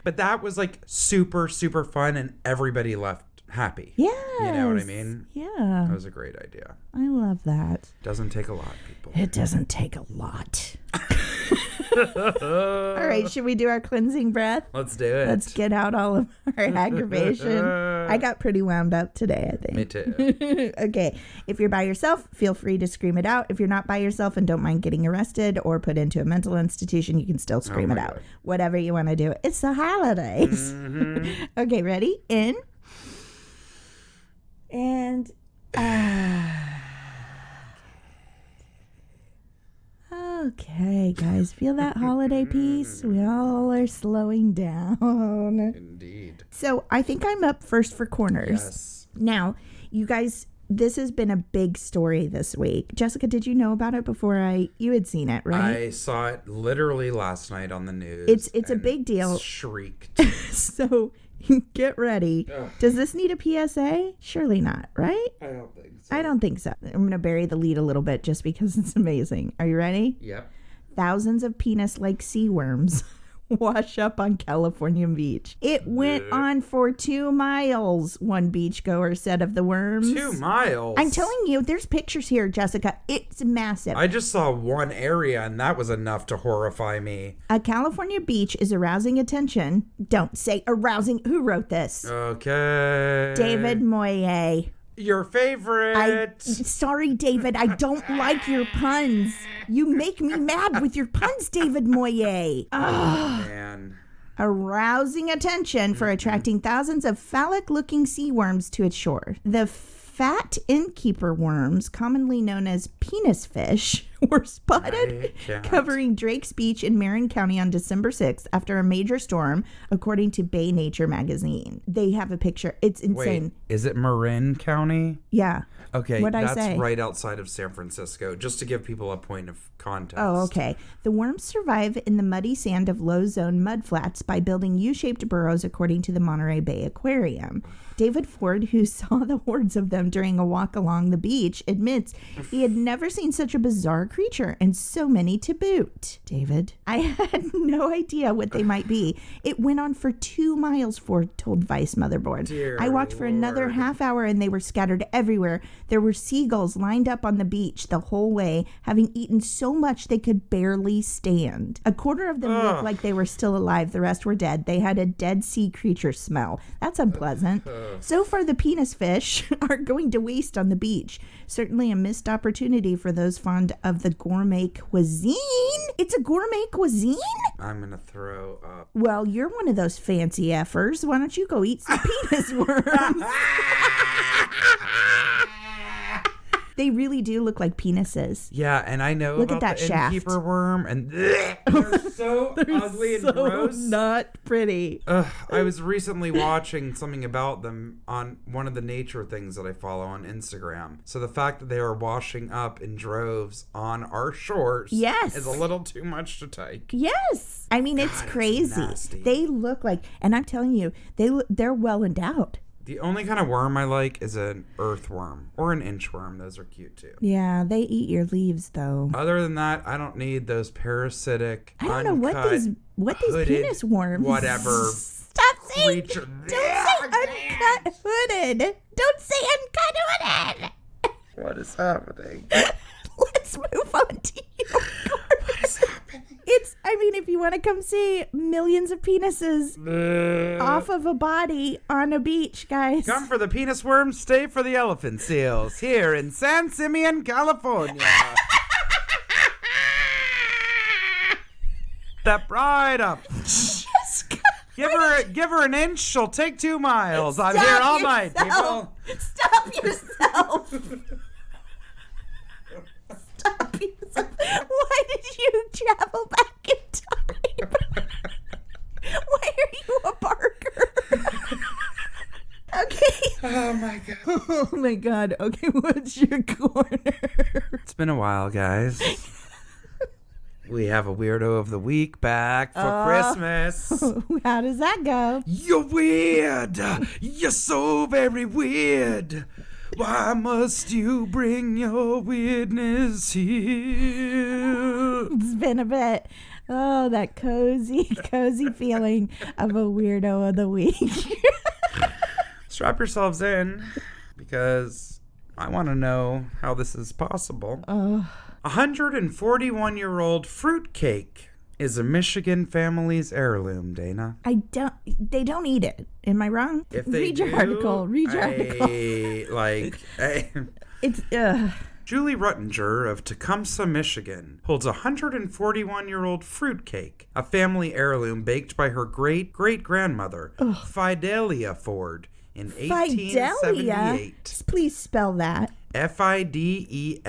B: But that was like super, super fun, and everybody left happy.
A: Yeah.
B: You know what I mean?
A: Yeah.
B: That was a great idea.
A: I love that.
B: Doesn't take a lot, people.
A: It doesn't take a lot. All right, should we do our cleansing breath?
B: Let's do it.
A: Let's get out all of our aggravation. I got pretty wound up today, I think.
B: Me too.
A: Okay, if you're by yourself, feel free to scream it out. If you're not by yourself and don't mind getting arrested or put into a mental institution, you can still scream it out.
B: God.
A: Whatever you want to do. It's the holidays.
B: Mm-hmm.
A: Okay, ready? In. And okay, guys, feel that holiday peace? We all are slowing down.
B: Indeed.
A: So I think I'm up first for corners.
B: Yes.
A: Now, you guys, this has been a big story this week. Jessica, did you know about it before you had seen it, right?
B: I saw it literally last night on the news.
A: It's a big deal.
B: Shrieked.
A: So get ready.
B: Ugh.
A: Does this need a PSA? Surely not, right?
B: I don't think so.
A: I don't think so. I'm going to bury the lead a little bit just because it's amazing. Are you ready?
B: Yep.
A: Thousands of penis-like sea worms wash up on California beach. It went on for 2 miles, one beachgoer said of the worms.
B: 2 miles?
A: I'm telling you, there's pictures here, Jessica. It's massive.
B: I just saw one area, and that was enough to horrify me.
A: A California beach is arousing attention. Don't say arousing. Who wrote this?
B: Okay.
A: David Moyer.
B: Your favorite.
A: Sorry, David. I don't like your puns. You make me mad with your puns, David Moyer.
B: Oh, man.
A: Arousing attention for attracting thousands of phallic-looking sea worms to its shore. The fat innkeeper worms, commonly known as penis fish, were spotted covering Drake's Beach in Marin County on December 6th after a major storm, according to Bay Nature magazine. They have a picture. It's insane.
B: Wait, is it Marin County?
A: Yeah.
B: Okay,
A: What'd I say?
B: That's right outside of San Francisco, just to give people a point of context.
A: Oh, okay. The worms survive in the muddy sand of low zone mudflats by building U-shaped burrows, according to the Monterey Bay Aquarium. David Ford, who saw the hordes of them during a walk along the beach, admits he had never seen such a bizarre creature, and so many to boot. David, I had no idea what they might be. It went on for 2 miles, Ford told Vice Motherboard.
B: Dear
A: I walked for another half hour and they were scattered everywhere. There were seagulls lined up on the beach the whole way, having eaten so much they could barely stand. A quarter of them looked like they were still alive. The rest were dead. They had a dead sea creature smell. That's unpleasant. So far, the penis fish are going to waste on the beach. Certainly a missed opportunity for those fond of the gourmet cuisine. It's a gourmet cuisine?
B: I'm going to throw up.
A: Well, you're one of those fancy effers. Why don't you go eat some penis worms? They really do look like penises.
B: Yeah, and I know
A: look
B: about
A: at that
B: the
A: shaft.
B: innkeeper worm, and they're so ugly and gross.
A: Not pretty.
B: I was recently watching something about them on one of the nature things that I follow on Instagram. So the fact that they are washing up in droves on our shores is a little too much to take.
A: Yes. I mean, it's crazy.
B: It's
A: they look like, and I'm telling you, they're well endowed.
B: The only kind of worm I like is an earthworm or an inchworm. Those are cute too.
A: Yeah, they eat your leaves though.
B: Other than that, I don't need those parasitic,
A: I don't know what these
B: hooded,
A: penis worms.
B: Whatever.
A: Stop saying.
B: Creature.
A: Don't say uncut hooded. Don't say uncut hooded.
B: What is happening?
A: Let's move on to your
B: What is happening?
A: If you want to come see millions of penises off of a body on a beach, guys.
B: Come for the penis worms, stay for the elephant seals here in San Simeon, California. Step right up. Give her an inch, she'll take 2 miles. I'm here all night, people.
A: Stop yourself. Stop yourself. Why did you travel back in time? Why are you a Barker? Okay.
B: Oh my god.
A: Oh my god. Okay, what's your corner?
B: It's been a while, guys. We have a weirdo of the week back for Christmas.
A: How does that go?
B: You're weird. You're so very weird. Why must you bring your weirdness here?
A: It's been a bit. Oh, that cozy feeling of a weirdo of the week.
B: Strap yourselves in, because I want to know how this is possible. 141-year-old fruitcake is a Michigan family's heirloom, Dana.
A: They don't eat it. Am I wrong?
B: If they
A: Read your article. It's
B: Julie Ruttinger of Tecumseh, Michigan, holds a 141-year-old fruitcake, a family heirloom baked by her great-great-grandmother, Fidelia Ford, in 1878.
A: Please spell that.
B: Fidelia.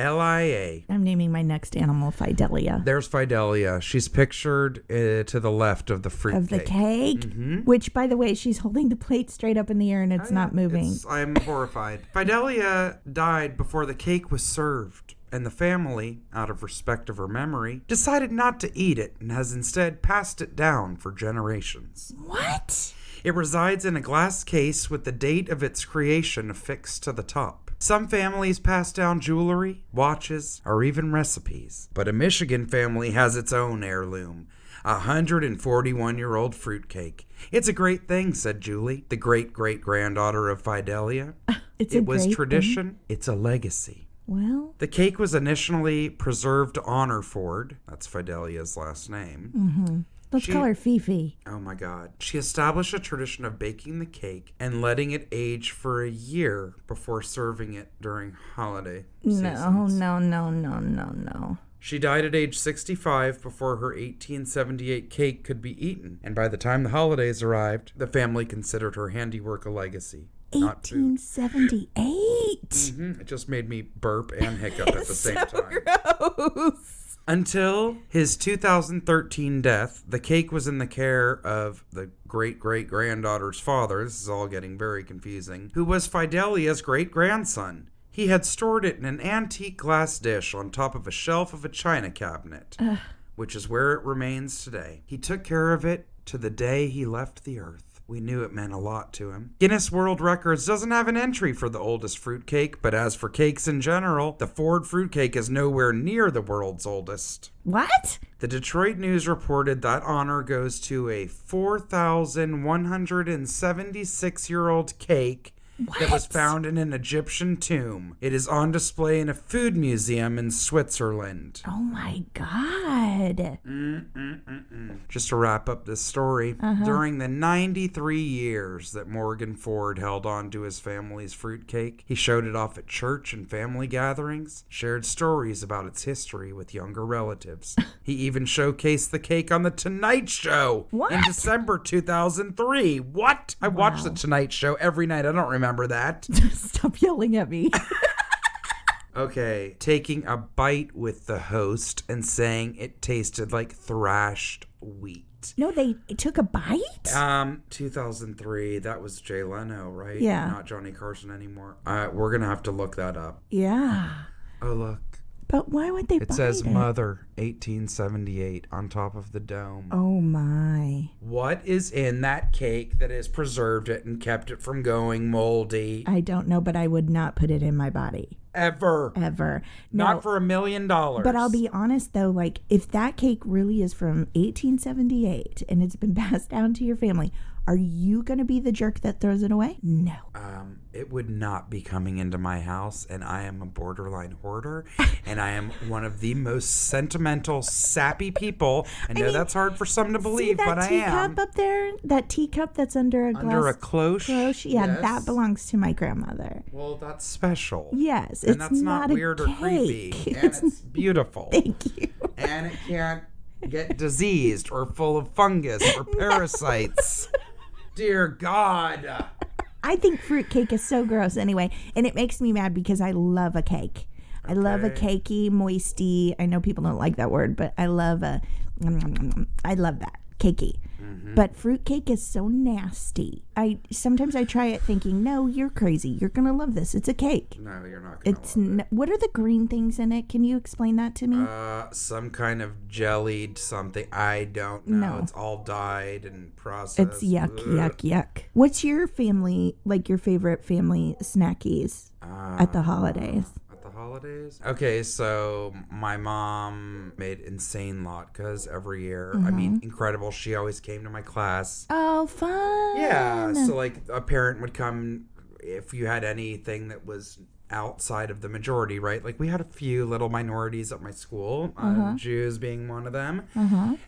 A: I'm naming my next animal Fidelia.
B: There's Fidelia. She's pictured to the left of the fruitcake.
A: Of the cake? Mm-hmm. Which, by the way, she's holding the plate straight up in the air and it's not moving.
B: I'm horrified. Fidelia died before the cake was served, and the family, out of respect of her memory, decided not to eat it and has instead passed it down for generations.
A: What?
B: It resides in a glass case with the date of its creation affixed to the top. Some families pass down jewelry, watches, or even recipes. But a Michigan family has its own heirloom, a 141-year-old fruitcake. It's a great thing, said Julie, the great-great-granddaughter of Fidelia. It was tradition. It's a legacy.
A: Well,
B: the cake was initially preserved to honor Ford. That's Fidelia's last name.
A: Mm-hmm. Let's call her Fifi.
B: Oh my God. She established a tradition of baking the cake and letting it age for a year before serving it during holiday seasons.
A: No.
B: She died at age 65 before her 1878 cake could be eaten. And by the time the holidays arrived, the family considered her handiwork a legacy. not food.
A: 1878.
B: It just made me burp and hiccup at the same time.
A: Gross.
B: Until his 2013 death, the cake was in the care of the great-great-granddaughter's father. This is all getting very confusing. Who was Fidelia's great-grandson. He had stored it in an antique glass dish on top of a shelf of a china cabinet, which is where it remains today. He took care of it to the day he left the earth. We knew it meant a lot to him. Guinness World Records doesn't have an entry for the oldest fruitcake, but as for cakes in general, the Ford fruitcake is nowhere near the world's oldest.
A: What?
B: The Detroit News reported that honor goes to a 4,176-year-old cake that was found in an Egyptian tomb. It is on display in a food museum in Switzerland.
A: Oh my God.
B: Just to wrap up this story, during the 93 years that Morgan Ford held on to his family's fruitcake, he showed it off at church and family gatherings, shared stories about its history with younger relatives. He even showcased the cake on The Tonight Show in December 2003. What? I watch The Tonight Show every night. I don't remember that.
A: Stop yelling at me.
B: Okay, taking a bite with the host and saying it tasted like thrashed wheat.
A: No, they took a bite?
B: 2003. That was Jay Leno, right?
A: Yeah.
B: Not Johnny Carson anymore. We're going to have to look that up.
A: Yeah.
B: Oh, look.
A: But why would they bite it?
B: It says Mother, 1878 on top of the dome.
A: Oh, my.
B: What is in that cake that has preserved it and kept it from going moldy?
A: I don't know, but I would not put it in my body.
B: Ever.
A: No,
B: Not for $1 million.
A: But I'll be honest, though, like, if that cake really is from 1878 and it's been passed down to your family, are you going to be the jerk that throws it away? No.
B: It would not be coming into my house, and I am a borderline hoarder, and I am one of the most sentimental, sappy people. I know that's hard for some to believe, but I am.
A: See that teacup up there? That teacup that's under a glass?
B: Under a cloche?
A: Yeah,
B: yes.
A: That belongs to my grandmother.
B: Well, that's special.
A: Yes,
B: and
A: it's
B: that's not weird or creepy. And it's beautiful.
A: Thank you.
B: And it can't get diseased or full of fungus or parasites. Dear God.
A: I think fruitcake is so gross anyway, and it makes me mad because I love a cake. I love a cakey, moisty. I know people don't like that word, but I love that. Cakey. But fruitcake is so nasty. Sometimes I try it thinking, no, you're crazy. You're going to love this. It's a cake.
B: No, you're not going to love it.
A: What are the green things in it? Can you explain that to me?
B: Some kind of jellied something. I don't know.
A: No.
B: It's all dyed and processed.
A: It's yuck. What's your family, like your favorite family snackies at the holidays?
B: Holidays. Okay, so my mom made insane latkes every year. I mean, incredible. She always came to my class.
A: Oh, fun.
B: Yeah, so like a parent would come if you had anything that was outside of the majority, right? Like we had a few little minorities at my school, Jews being one of them.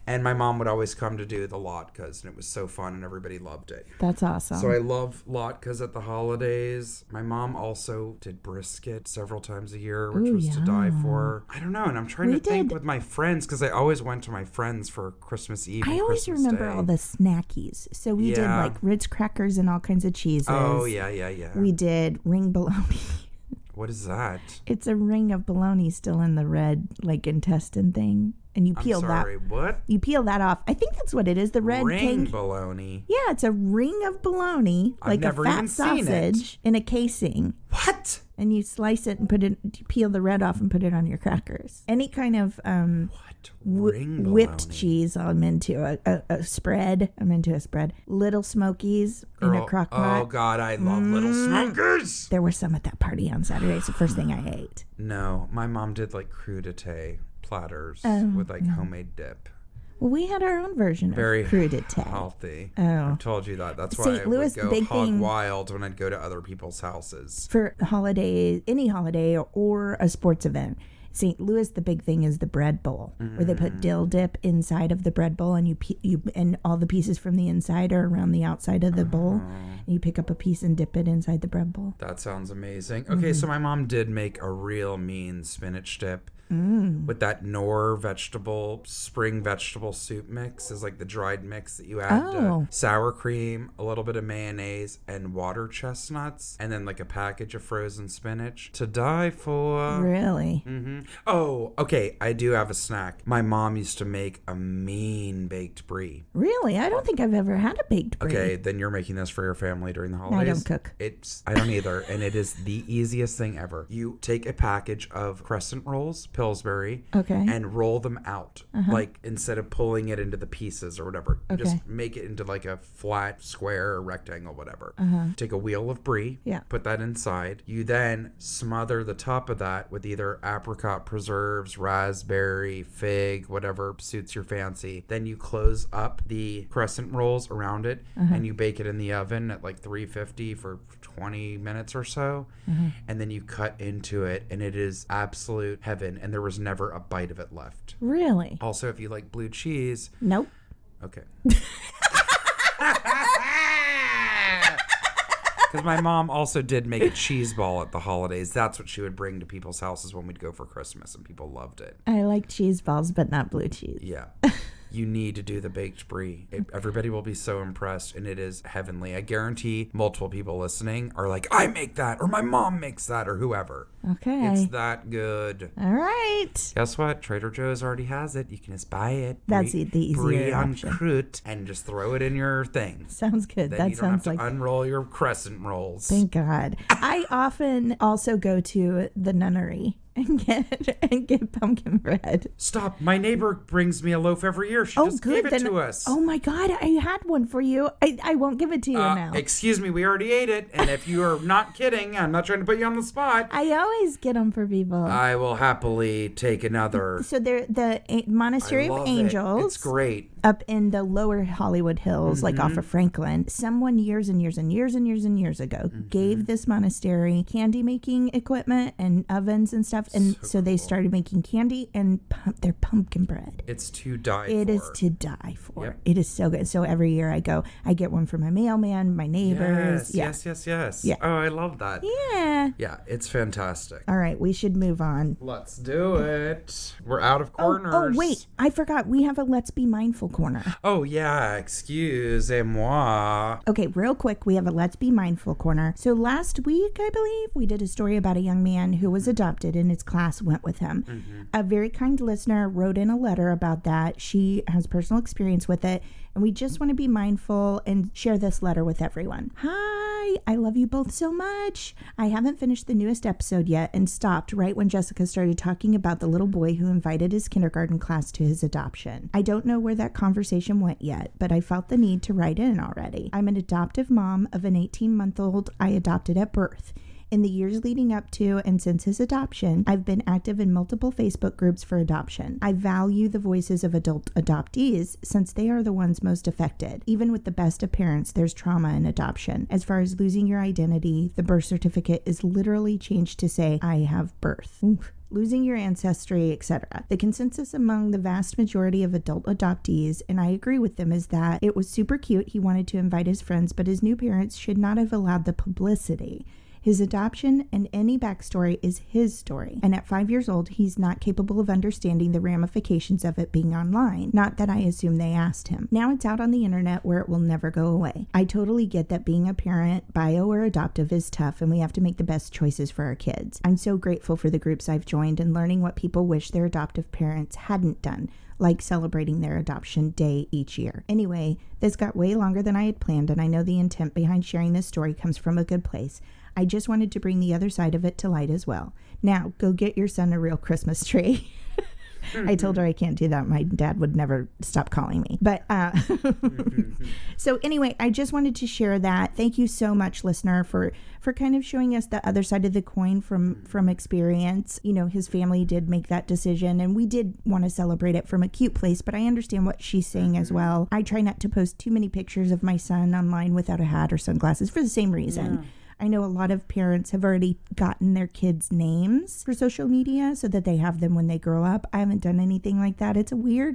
B: And my mom would always come to do the latkes, and it was so fun and everybody loved it.
A: That's awesome.
B: So I love latkes at the holidays. My mom also did brisket several times a year, which was to die for. I don't know, and I'm trying to think with my friends, because I always went to my friends for Christmas Eve and
A: I always
B: Christmas
A: remember
B: Day.
A: all the snackies. So we did like Ritz crackers and all kinds of cheeses.
B: Oh, yeah.
A: We did ring bologna.
B: What is that?
A: It's a ring of bologna still in the red, like, intestine thing. And you peel
B: what?
A: You peel that off. I think that's what it is. The red
B: ring
A: cake.
B: bologna.
A: Yeah, it's a ring of bologna, like a fat sausage in a casing.
B: What?
A: And you slice it and peel the red off and put it on your crackers. Any kind of whipped cheese, I'm into a spread. Little Smokies in a crock pot.
B: Oh, God, I love Little Smokers.
A: There were some at that party on Saturday. It's the first thing I ate.
B: No, my mom did like crudité platters with like homemade dip.
A: Well, we had our own version
B: Very
A: of crudité.
B: Healthy.
A: Oh.
B: I told you that. That's why
A: St. Louis,
B: I would go hog wild when I'd go to other people's houses.
A: For holidays, any holiday or a sports event. St. Louis, the big thing is the bread bowl, where they put dill dip inside of the bread bowl, and you and all the pieces from the inside are around the outside of the bowl, and you pick up a piece and dip it inside the bread bowl.
B: That sounds amazing. Okay, so my mom did make a real mean spinach dip. with that Knorr spring vegetable soup mix is like the dried mix that you add sour cream, a little bit of mayonnaise, and water chestnuts, and then like a package of frozen spinach to die for.
A: Really?
B: Mm-hmm. Oh, okay. I do have a snack. My mom used to make a mean baked brie.
A: Really? I don't think I've ever had a baked brie.
B: Okay, then you're making this for your family during the holidays.
A: I don't cook.
B: I don't either, and it is the easiest thing ever. You take a package of crescent rolls, Pillsbury, and roll them out. Like, instead of pulling it into the pieces or whatever, you just make it into like a flat square or rectangle, whatever. Take a wheel of brie, put that inside. You then smother the top of that with either apricot preserves, raspberry, fig, whatever suits your fancy. Then you close up the crescent rolls around it, and you bake it in the oven at like 350 for 20 minutes or so. And then you cut into it, and it is absolute heaven. And there was never a bite of it left.
A: Really?
B: Also, if you like blue cheese.
A: Nope.
B: Okay. Because my mom also did make a cheese ball at the holidays. That's what she would bring to people's houses when we'd go for Christmas, and people loved it.
A: I like cheese balls, but not blue cheese.
B: Yeah. You need to do the baked brie. Everybody will be so impressed, and it is heavenly. I guarantee multiple people listening are like, I make that, or my mom makes that, or whoever.
A: Okay.
B: It's that good.
A: All right.
B: Guess what? Trader Joe's already has it. You can just buy it.
A: That's the easier
B: brie
A: option.
B: en croûte, and just throw it in your thing.
A: Sounds good.
B: Then
A: that
B: you don't
A: sounds
B: have to
A: like
B: unroll your crescent rolls.
A: Thank God. I often also go to the nunnery and get pumpkin bread.
B: Stop. My neighbor brings me a loaf every year. She just gave it to us.
A: Oh my God, I had one for you. I won't give it to you now.
B: Excuse me, we already ate it. And if you are not kidding, I'm not trying to put you on the spot.
A: I always get them for people.
B: I will happily take another.
A: So they're the Monastery of Angels.
B: It's great.
A: Up in the lower Hollywood Hills, like off of Franklin. Someone years and years ago gave this monastery candy making equipment and ovens and stuff. And so they started making candy and their pumpkin bread.
B: It's to die for.
A: It is to die for.
B: Yep.
A: It is so good. So every year I go, I get one for my mailman, my neighbors.
B: Yes. Yeah. Oh, I love that.
A: Yeah.
B: Yeah, it's fantastic.
A: All right, we should move on.
B: Let's do it. We're out of corners.
A: Oh, wait. I forgot. We have a Let's Be Mindful corner.
B: Oh, yeah. Excusez-moi.
A: Okay, real quick, we have a Let's Be Mindful corner. So last week, I believe, we did a story about a young man who was adopted and his class went with him. A very kind listener wrote in a letter about that. She has personal experience with it, and we just want to be mindful and share this letter with everyone. Hi, I love you both so much. I haven't finished the newest episode yet and stopped right when Jessica started talking about the little boy who invited his kindergarten class to his adoption. I don't know where that conversation went yet, but I felt the need to write in already. I'm an adoptive mom of an 18-month-old I adopted at birth. In the years leading up to and since his adoption, I've been active in multiple Facebook groups for adoption. I value the voices of adult adoptees since they are the ones most affected. Even with the best of parents, there's trauma in adoption. As far as losing your identity, the birth certificate is literally changed to say, I have birth. Oof. Losing your ancestry, etc. The consensus among the vast majority of adult adoptees, and I agree with them, is that it was super cute. He wanted to invite his friends, but his new parents should not have allowed the publicity. His adoption and any backstory is his story. And at 5 years old, he's not capable of understanding the ramifications of it being online. Not that I assume they asked him. Now it's out on the internet where it will never go away. I totally get that being a parent, bio or adoptive, is tough and we have to make the best choices for our kids. I'm so grateful for the groups I've joined and learning what people wish their adoptive parents hadn't done, like celebrating their adoption day each year. Anyway, this got way longer than I had planned, and I know the intent behind sharing this story comes from a good place. I just wanted to bring the other side of it to light as well. Now, go get your son a real Christmas tree. I told her I can't do that. My dad would never stop calling me. But so anyway, I just wanted to share that. Thank you so much, listener, for kind of showing us the other side of the coin from experience. You know, his family did make that decision, and we did want to celebrate it from a cute place, but I understand what she's saying as well. I try not to post too many pictures of my son online without a hat or sunglasses for the same reason. I know a lot of parents have already gotten their kids' names for social media so that they have them when they grow up. I haven't done anything like that. It's new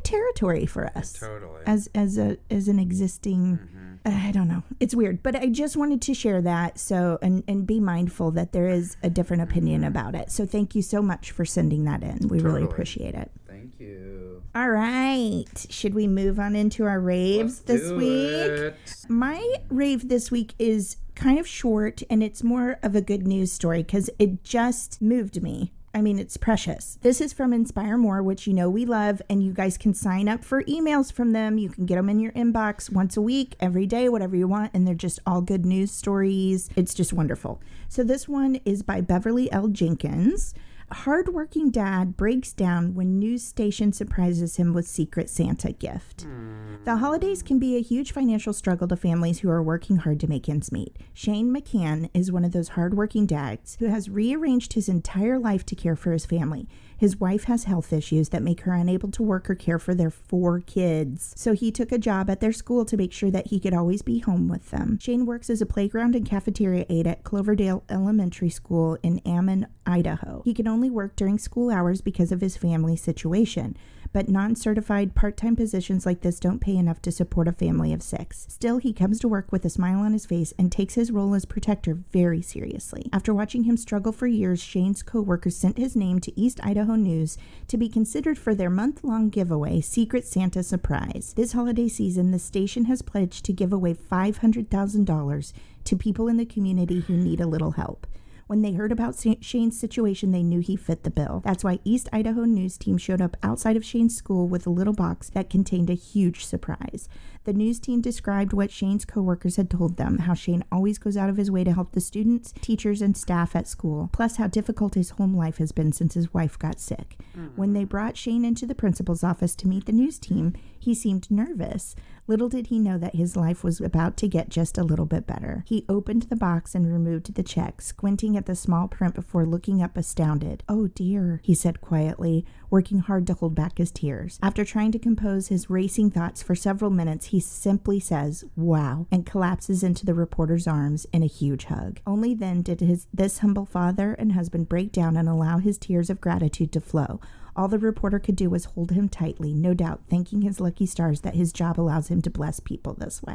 A: territory for us.
B: Totally.
A: As an existing, I don't know. It's weird, but I just wanted to share that. So, and be mindful that there is a different opinion about it. So thank you so much for sending that in. We really appreciate it.
B: Thank you.
A: All right. Should we move on into our raves this week? My rave this week is kind of short, and it's more of a good news story because it just moved me. I mean, it's precious. This is from Inspire More, which you know we love, and you guys can sign up for emails from them. You can get them in your inbox once a week, every day, whatever you want, and they're just all good news stories. It's just wonderful. So this one is by Beverly L. Jenkins. A hardworking dad breaks down when news station surprises him with Secret Santa gift. The holidays can be a huge financial struggle to families who are working hard to make ends meet. Shane McCann is one of those hardworking dads who has rearranged his entire life to care for his family. His wife has health issues that make her unable to work or care for their 4 kids. So he took a job at their school to make sure that he could always be home with them. Shane works as a playground and cafeteria aide at Cloverdale Elementary School in Ammon, Idaho. He can only work during school hours because of his family situation. But non-certified part-time positions like this don't pay enough to support a family of 6. Still, he comes to work with a smile on his face and takes his role as protector very seriously. After watching him struggle for years, Shane's co-workers sent his name to East Idaho News to be considered for their month-long giveaway, Secret Santa Surprise. This holiday season, the station has pledged to give away $500,000 to people in the community who need a little help. When they heard about Shane's situation, they knew he fit the bill. That's why East Idaho News team showed up outside of Shane's school with a little box that contained a huge surprise. The news team described what Shane's coworkers had told them, how Shane always goes out of his way to help the students, teachers, and staff at school, plus how difficult his home life has been since his wife got sick. When they brought Shane into the principal's office to meet the news team, he seemed nervous. Little did he know that his life was about to get just a little bit better. He opened the box and removed the check, squinting at the small print before looking up astounded. "Oh dear," he said quietly, working hard to hold back his tears. After trying to compose his racing thoughts for several minutes, he simply says, "Wow," and collapses into the reporter's arms in a huge hug. Only then did this humble father and husband break down and allow his tears of gratitude to flow. All the reporter could do was hold him tightly, no doubt thanking his lucky stars that his job allows him to bless people this way.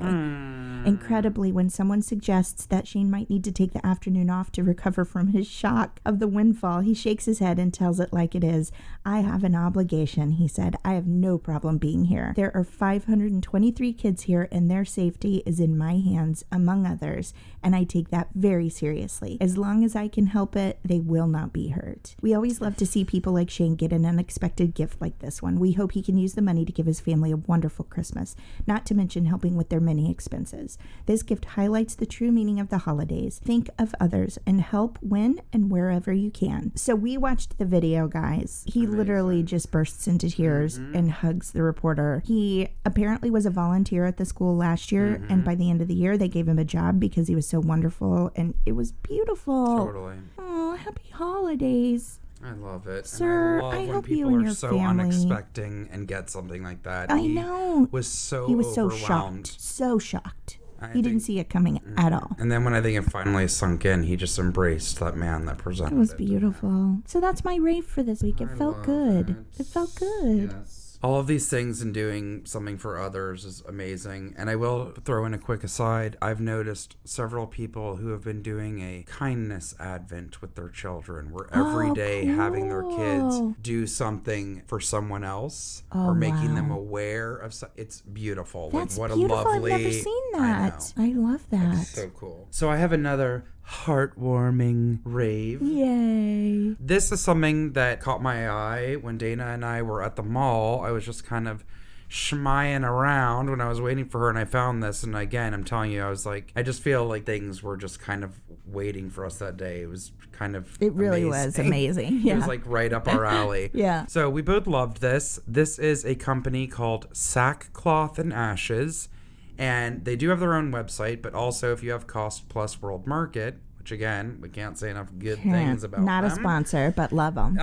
A: Incredibly, when someone suggests that Shane might need to take the afternoon off to recover from his shock of the windfall, he shakes his head and tells it like it is. "I have an obligation," he said. "I have no problem being here. There are 523 kids here, and their safety is in my hands, among others, and I take that very seriously. As long as I can help it, they will not be hurt." We always love to see people like Shane get an unexpected gift like this one. We hope he can use the money to give his family a wonderful Christmas, not to mention helping with their many expenses. This gift highlights the true meaning of the holidays. Think of others and help when and wherever you can. So we watched the video, guys. He literally just bursts into tears and hugs the reporter. He apparently was a volunteer at the school last year, and by the end of the year, they gave him a job because he was so wonderful, and it was beautiful.
B: Totally.
A: Oh, happy holidays.
B: I love it.
A: Sir,
B: and I love
A: I
B: when
A: hope you
B: people
A: and
B: are
A: your
B: so
A: family-
B: unexpecting and get something like that.
A: I know.
B: He was so
A: so
B: overwhelmed.
A: shocked. So shocked.
B: I
A: He didn't
B: think-
A: see it coming at all.
B: And then when I think it finally sunk in, he just embraced that man that presented
A: It was
B: it.
A: beautiful. So that's my rave for this week. It felt
B: love
A: good. It felt good.
B: Yes. All of these things and doing something for others is amazing. And I will throw in a quick aside. I've noticed several people who have been doing a kindness advent with their children, where every day having their kids
A: cool.
B: do something for someone else
A: Oh,
B: or making them
A: wow.
B: aware of it's beautiful.
A: That's
B: like what
A: beautiful.
B: a lovely
A: I've never seen
B: I
A: that.
B: know.
A: I love that.
B: It's so cool. So I have another heartwarming rave.
A: Yay.
B: This is something that caught my eye when Dana and I were at the mall. I was just kind of schmying around when I was waiting for her, and I found this. And again, I'm telling you, I was like, I just feel like things were just kind of waiting for us that day. It was kind of
A: It really was amazing.
B: It
A: Yeah.
B: was like right up our alley.
A: Yeah.
B: So we both loved this. This is a company called Sackcloth and Ashes. And they do have their own website, but also if you have Cost Plus World Market, which again, we can't say enough good things about
A: Not
B: them.
A: a sponsor, but love them.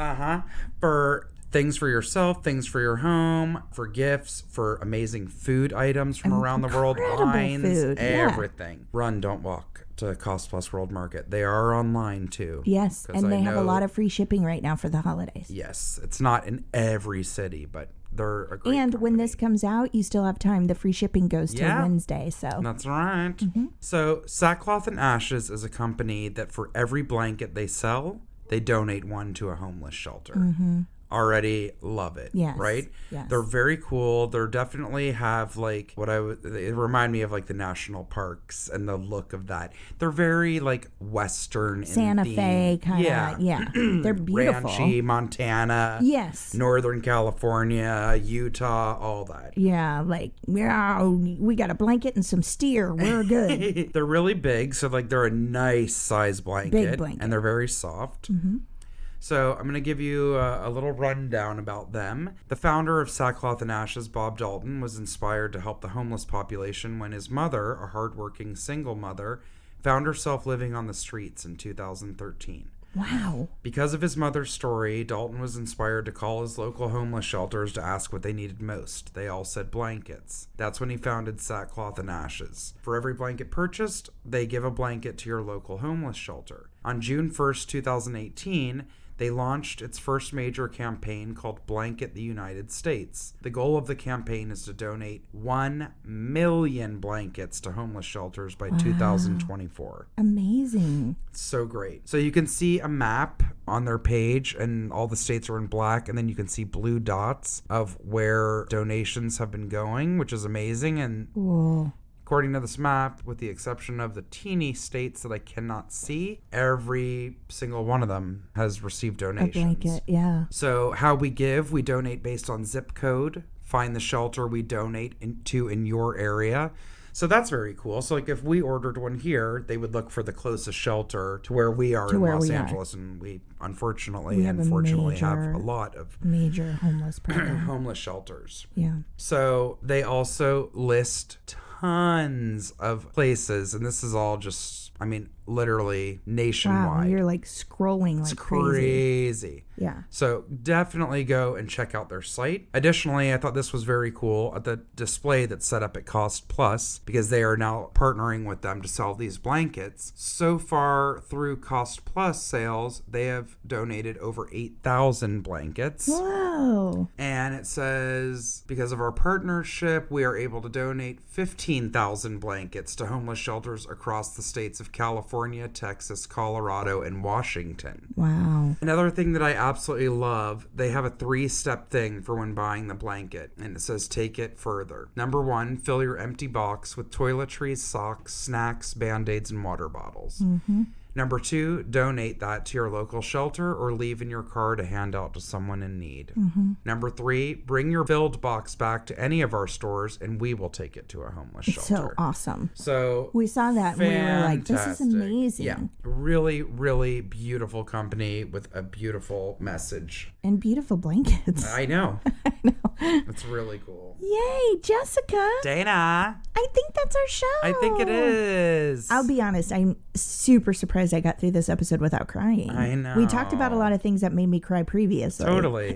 B: For things for yourself, things for your home, for gifts, for amazing food items from around the world, wines,
A: food.
B: everything. Run, don't walk to Cost Plus World Market. They are online too.
A: Yes, and they have a lot of free shipping right now for the holidays.
B: Yes, it's not in every city, but they're a great
A: And
B: company.
A: when this comes out, you still have time. The free shipping goes till Wednesday, so.
B: That's right. So Sackcloth and Ashes is a company that for every blanket they sell, they donate one to a homeless shelter. Already love it.
A: Yes.
B: Right?
A: Yes.
B: They're very cool. They're definitely have like it remind me of like the national parks and the look of that. They're very like Western
A: Santa Fe kind of. Yeah. They're beautiful.
B: Ranchy, Montana.
A: Yes.
B: Northern California, Utah, all that.
A: Yeah, like, we got a blanket and some steer. We're good.
B: They're really big, so like they're a nice size blanket.
A: Big blanket.
B: And they're very soft. So I'm going to give you a little rundown about them. The founder of Sackcloth and Ashes, Bob Dalton, was inspired to help the homeless population when his mother, a hardworking single mother, found herself living on the streets in 2013.
A: Wow.
B: Because of his mother's story, Dalton was inspired to call his local homeless shelters to ask what they needed most. They all said blankets. That's when he founded Sackcloth and Ashes. For every blanket purchased, they give a blanket to your local homeless shelter. On June 1st, 2018, they launched its first major campaign called Blanket the United States. The goal of the campaign is to donate 1 million blankets to homeless shelters by 2024.
A: Amazing.
B: So great. So you can see a map on their page and all the states are in black, and then you can see blue dots of where donations have been going, which is amazing. And
A: Whoa.
B: according to this map, with the exception of the teeny states that I cannot see, every single one of them has received donations.
A: A blanket, yeah.
B: So how we give, we donate based on zip code. Find the shelter we donate to in your area. So that's very cool. So like if we ordered one here, they would look for the closest shelter to where we are in Los Angeles. And we unfortunately have a lot of
A: major homeless problem.
B: homeless shelters.
A: Yeah.
B: So they also list tons of places, and this is all just, I mean, literally nationwide.
A: Wow, you're like scrolling like
B: crazy.
A: Yeah.
B: So definitely go and check out their site. Additionally, I thought this was very cool at the display that's set up at Cost Plus, because they are now partnering with them to sell these blankets. So far through Cost Plus sales, they have donated over 8,000 blankets.
A: Whoa.
B: And it says, because of our partnership, we are able to donate 15,000 blankets to homeless shelters across the states of California, Texas, Colorado, and Washington.
A: Wow.
B: Another thing that I absolutely love, they have a 3-step thing for when buying the blanket, and it says take it further. Number 1, fill your empty box with toiletries, socks, snacks, Band-Aids, and water bottles. Number 2, donate that to your local shelter or leave in your car to hand out to someone in need. Number 3, bring your filled box back to any of our stores and we will take it to a homeless shelter.
A: So awesome.
B: So
A: we saw that and we were like, this is amazing.
B: Yeah, really, really beautiful company with a beautiful message.
A: And beautiful blankets.
B: I know.
A: I know.
B: It's really cool.
A: Yay, Jessica.
B: Dana.
A: I think that's our show.
B: I think it is.
A: I'll be honest, I'm super surprised I got through this episode without crying.
B: I know.
A: We talked about a lot of things that made me cry previously.
B: Totally.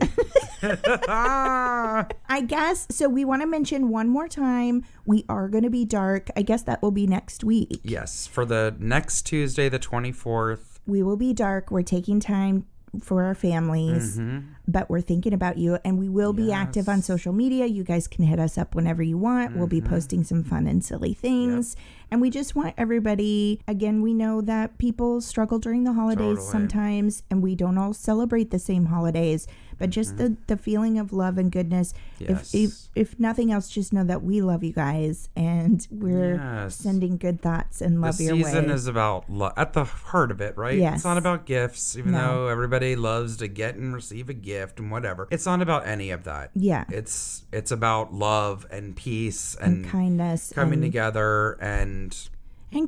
A: I guess, so we want to mention one more time, we are going to be dark. I guess that will be next week.
B: Yes, for the next Tuesday, the 24th.
A: We will be dark. We're taking time for our families, but we're thinking about you, and we will be active on social media. You guys can hit us up whenever you want. We'll be posting some fun and silly things. And we just want everybody, again, we know that people struggle during the holidays sometimes, and we don't all celebrate the same holidays, but just the feeling of love and goodness.
B: Yes.
A: If nothing else, just know that we love you guys, and we're sending good thoughts and love your way.
B: The season is about love, at the heart of it, right?
A: Yes.
B: It's not about gifts, even though everybody loves to get and receive a gift and whatever. It's not about any of that.
A: Yeah.
B: It's about love and peace and
A: kindness,
B: coming together and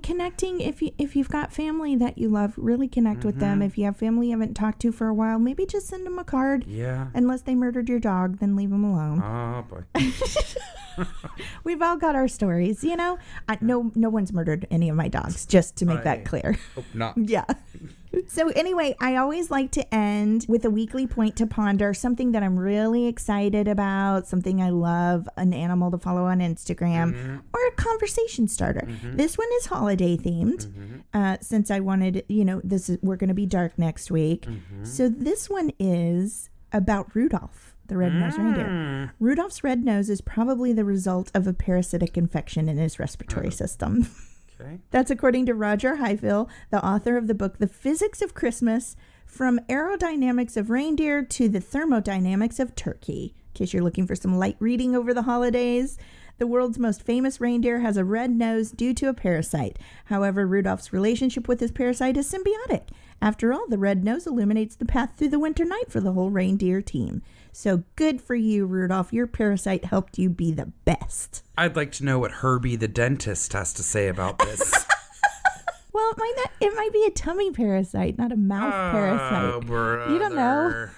A: connecting. If you've got family that you love, really connect with them. If you have family you haven't talked to for a while, maybe just send them a card.
B: Yeah.
A: Unless they murdered your dog, then leave them alone.
B: Oh boy.
A: We've all got our stories, you know. No one's murdered any of my dogs, just to make that clear.
B: Hope not.
A: Yeah. So anyway, I always like to end with a weekly point to ponder, something that I'm really excited about, something I love, an animal to follow on Instagram, or a conversation starter. This one is holiday themed, since I wanted, we're going to be dark next week. So this one is about Rudolph, the red-nosed reindeer. Rudolph's red nose is probably the result of a parasitic infection in his respiratory system.
B: Okay.
A: That's according to Roger Highfill, the author of the book The Physics of Christmas, From Aerodynamics of Reindeer to the Thermodynamics of Turkey. In case you're looking for some light reading over the holidays. The world's most famous reindeer has a red nose due to a parasite. However, Rudolph's relationship with his parasite is symbiotic. After all, the red nose illuminates the path through the winter night for the whole reindeer team. So good for you, Rudolph. Your parasite helped you be the best.
B: I'd like to know what Herbie the dentist has to say about this.
A: Well, it might be a tummy parasite, not a mouth parasite.
B: Brother.
A: You don't know.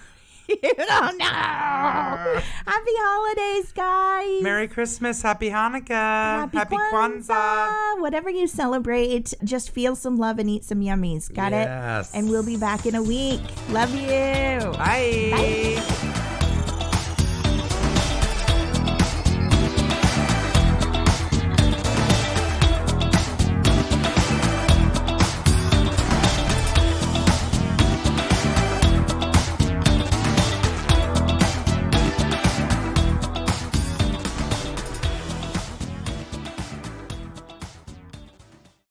A: You don't know. Happy holidays, guys.
B: Merry Christmas. Happy Hanukkah.
A: Happy Kwanzaa. Whatever you celebrate, just feel some love and eat some yummies. Got it?
B: Yes.
A: And we'll be back in a week. Love you.
B: Bye.
A: Bye.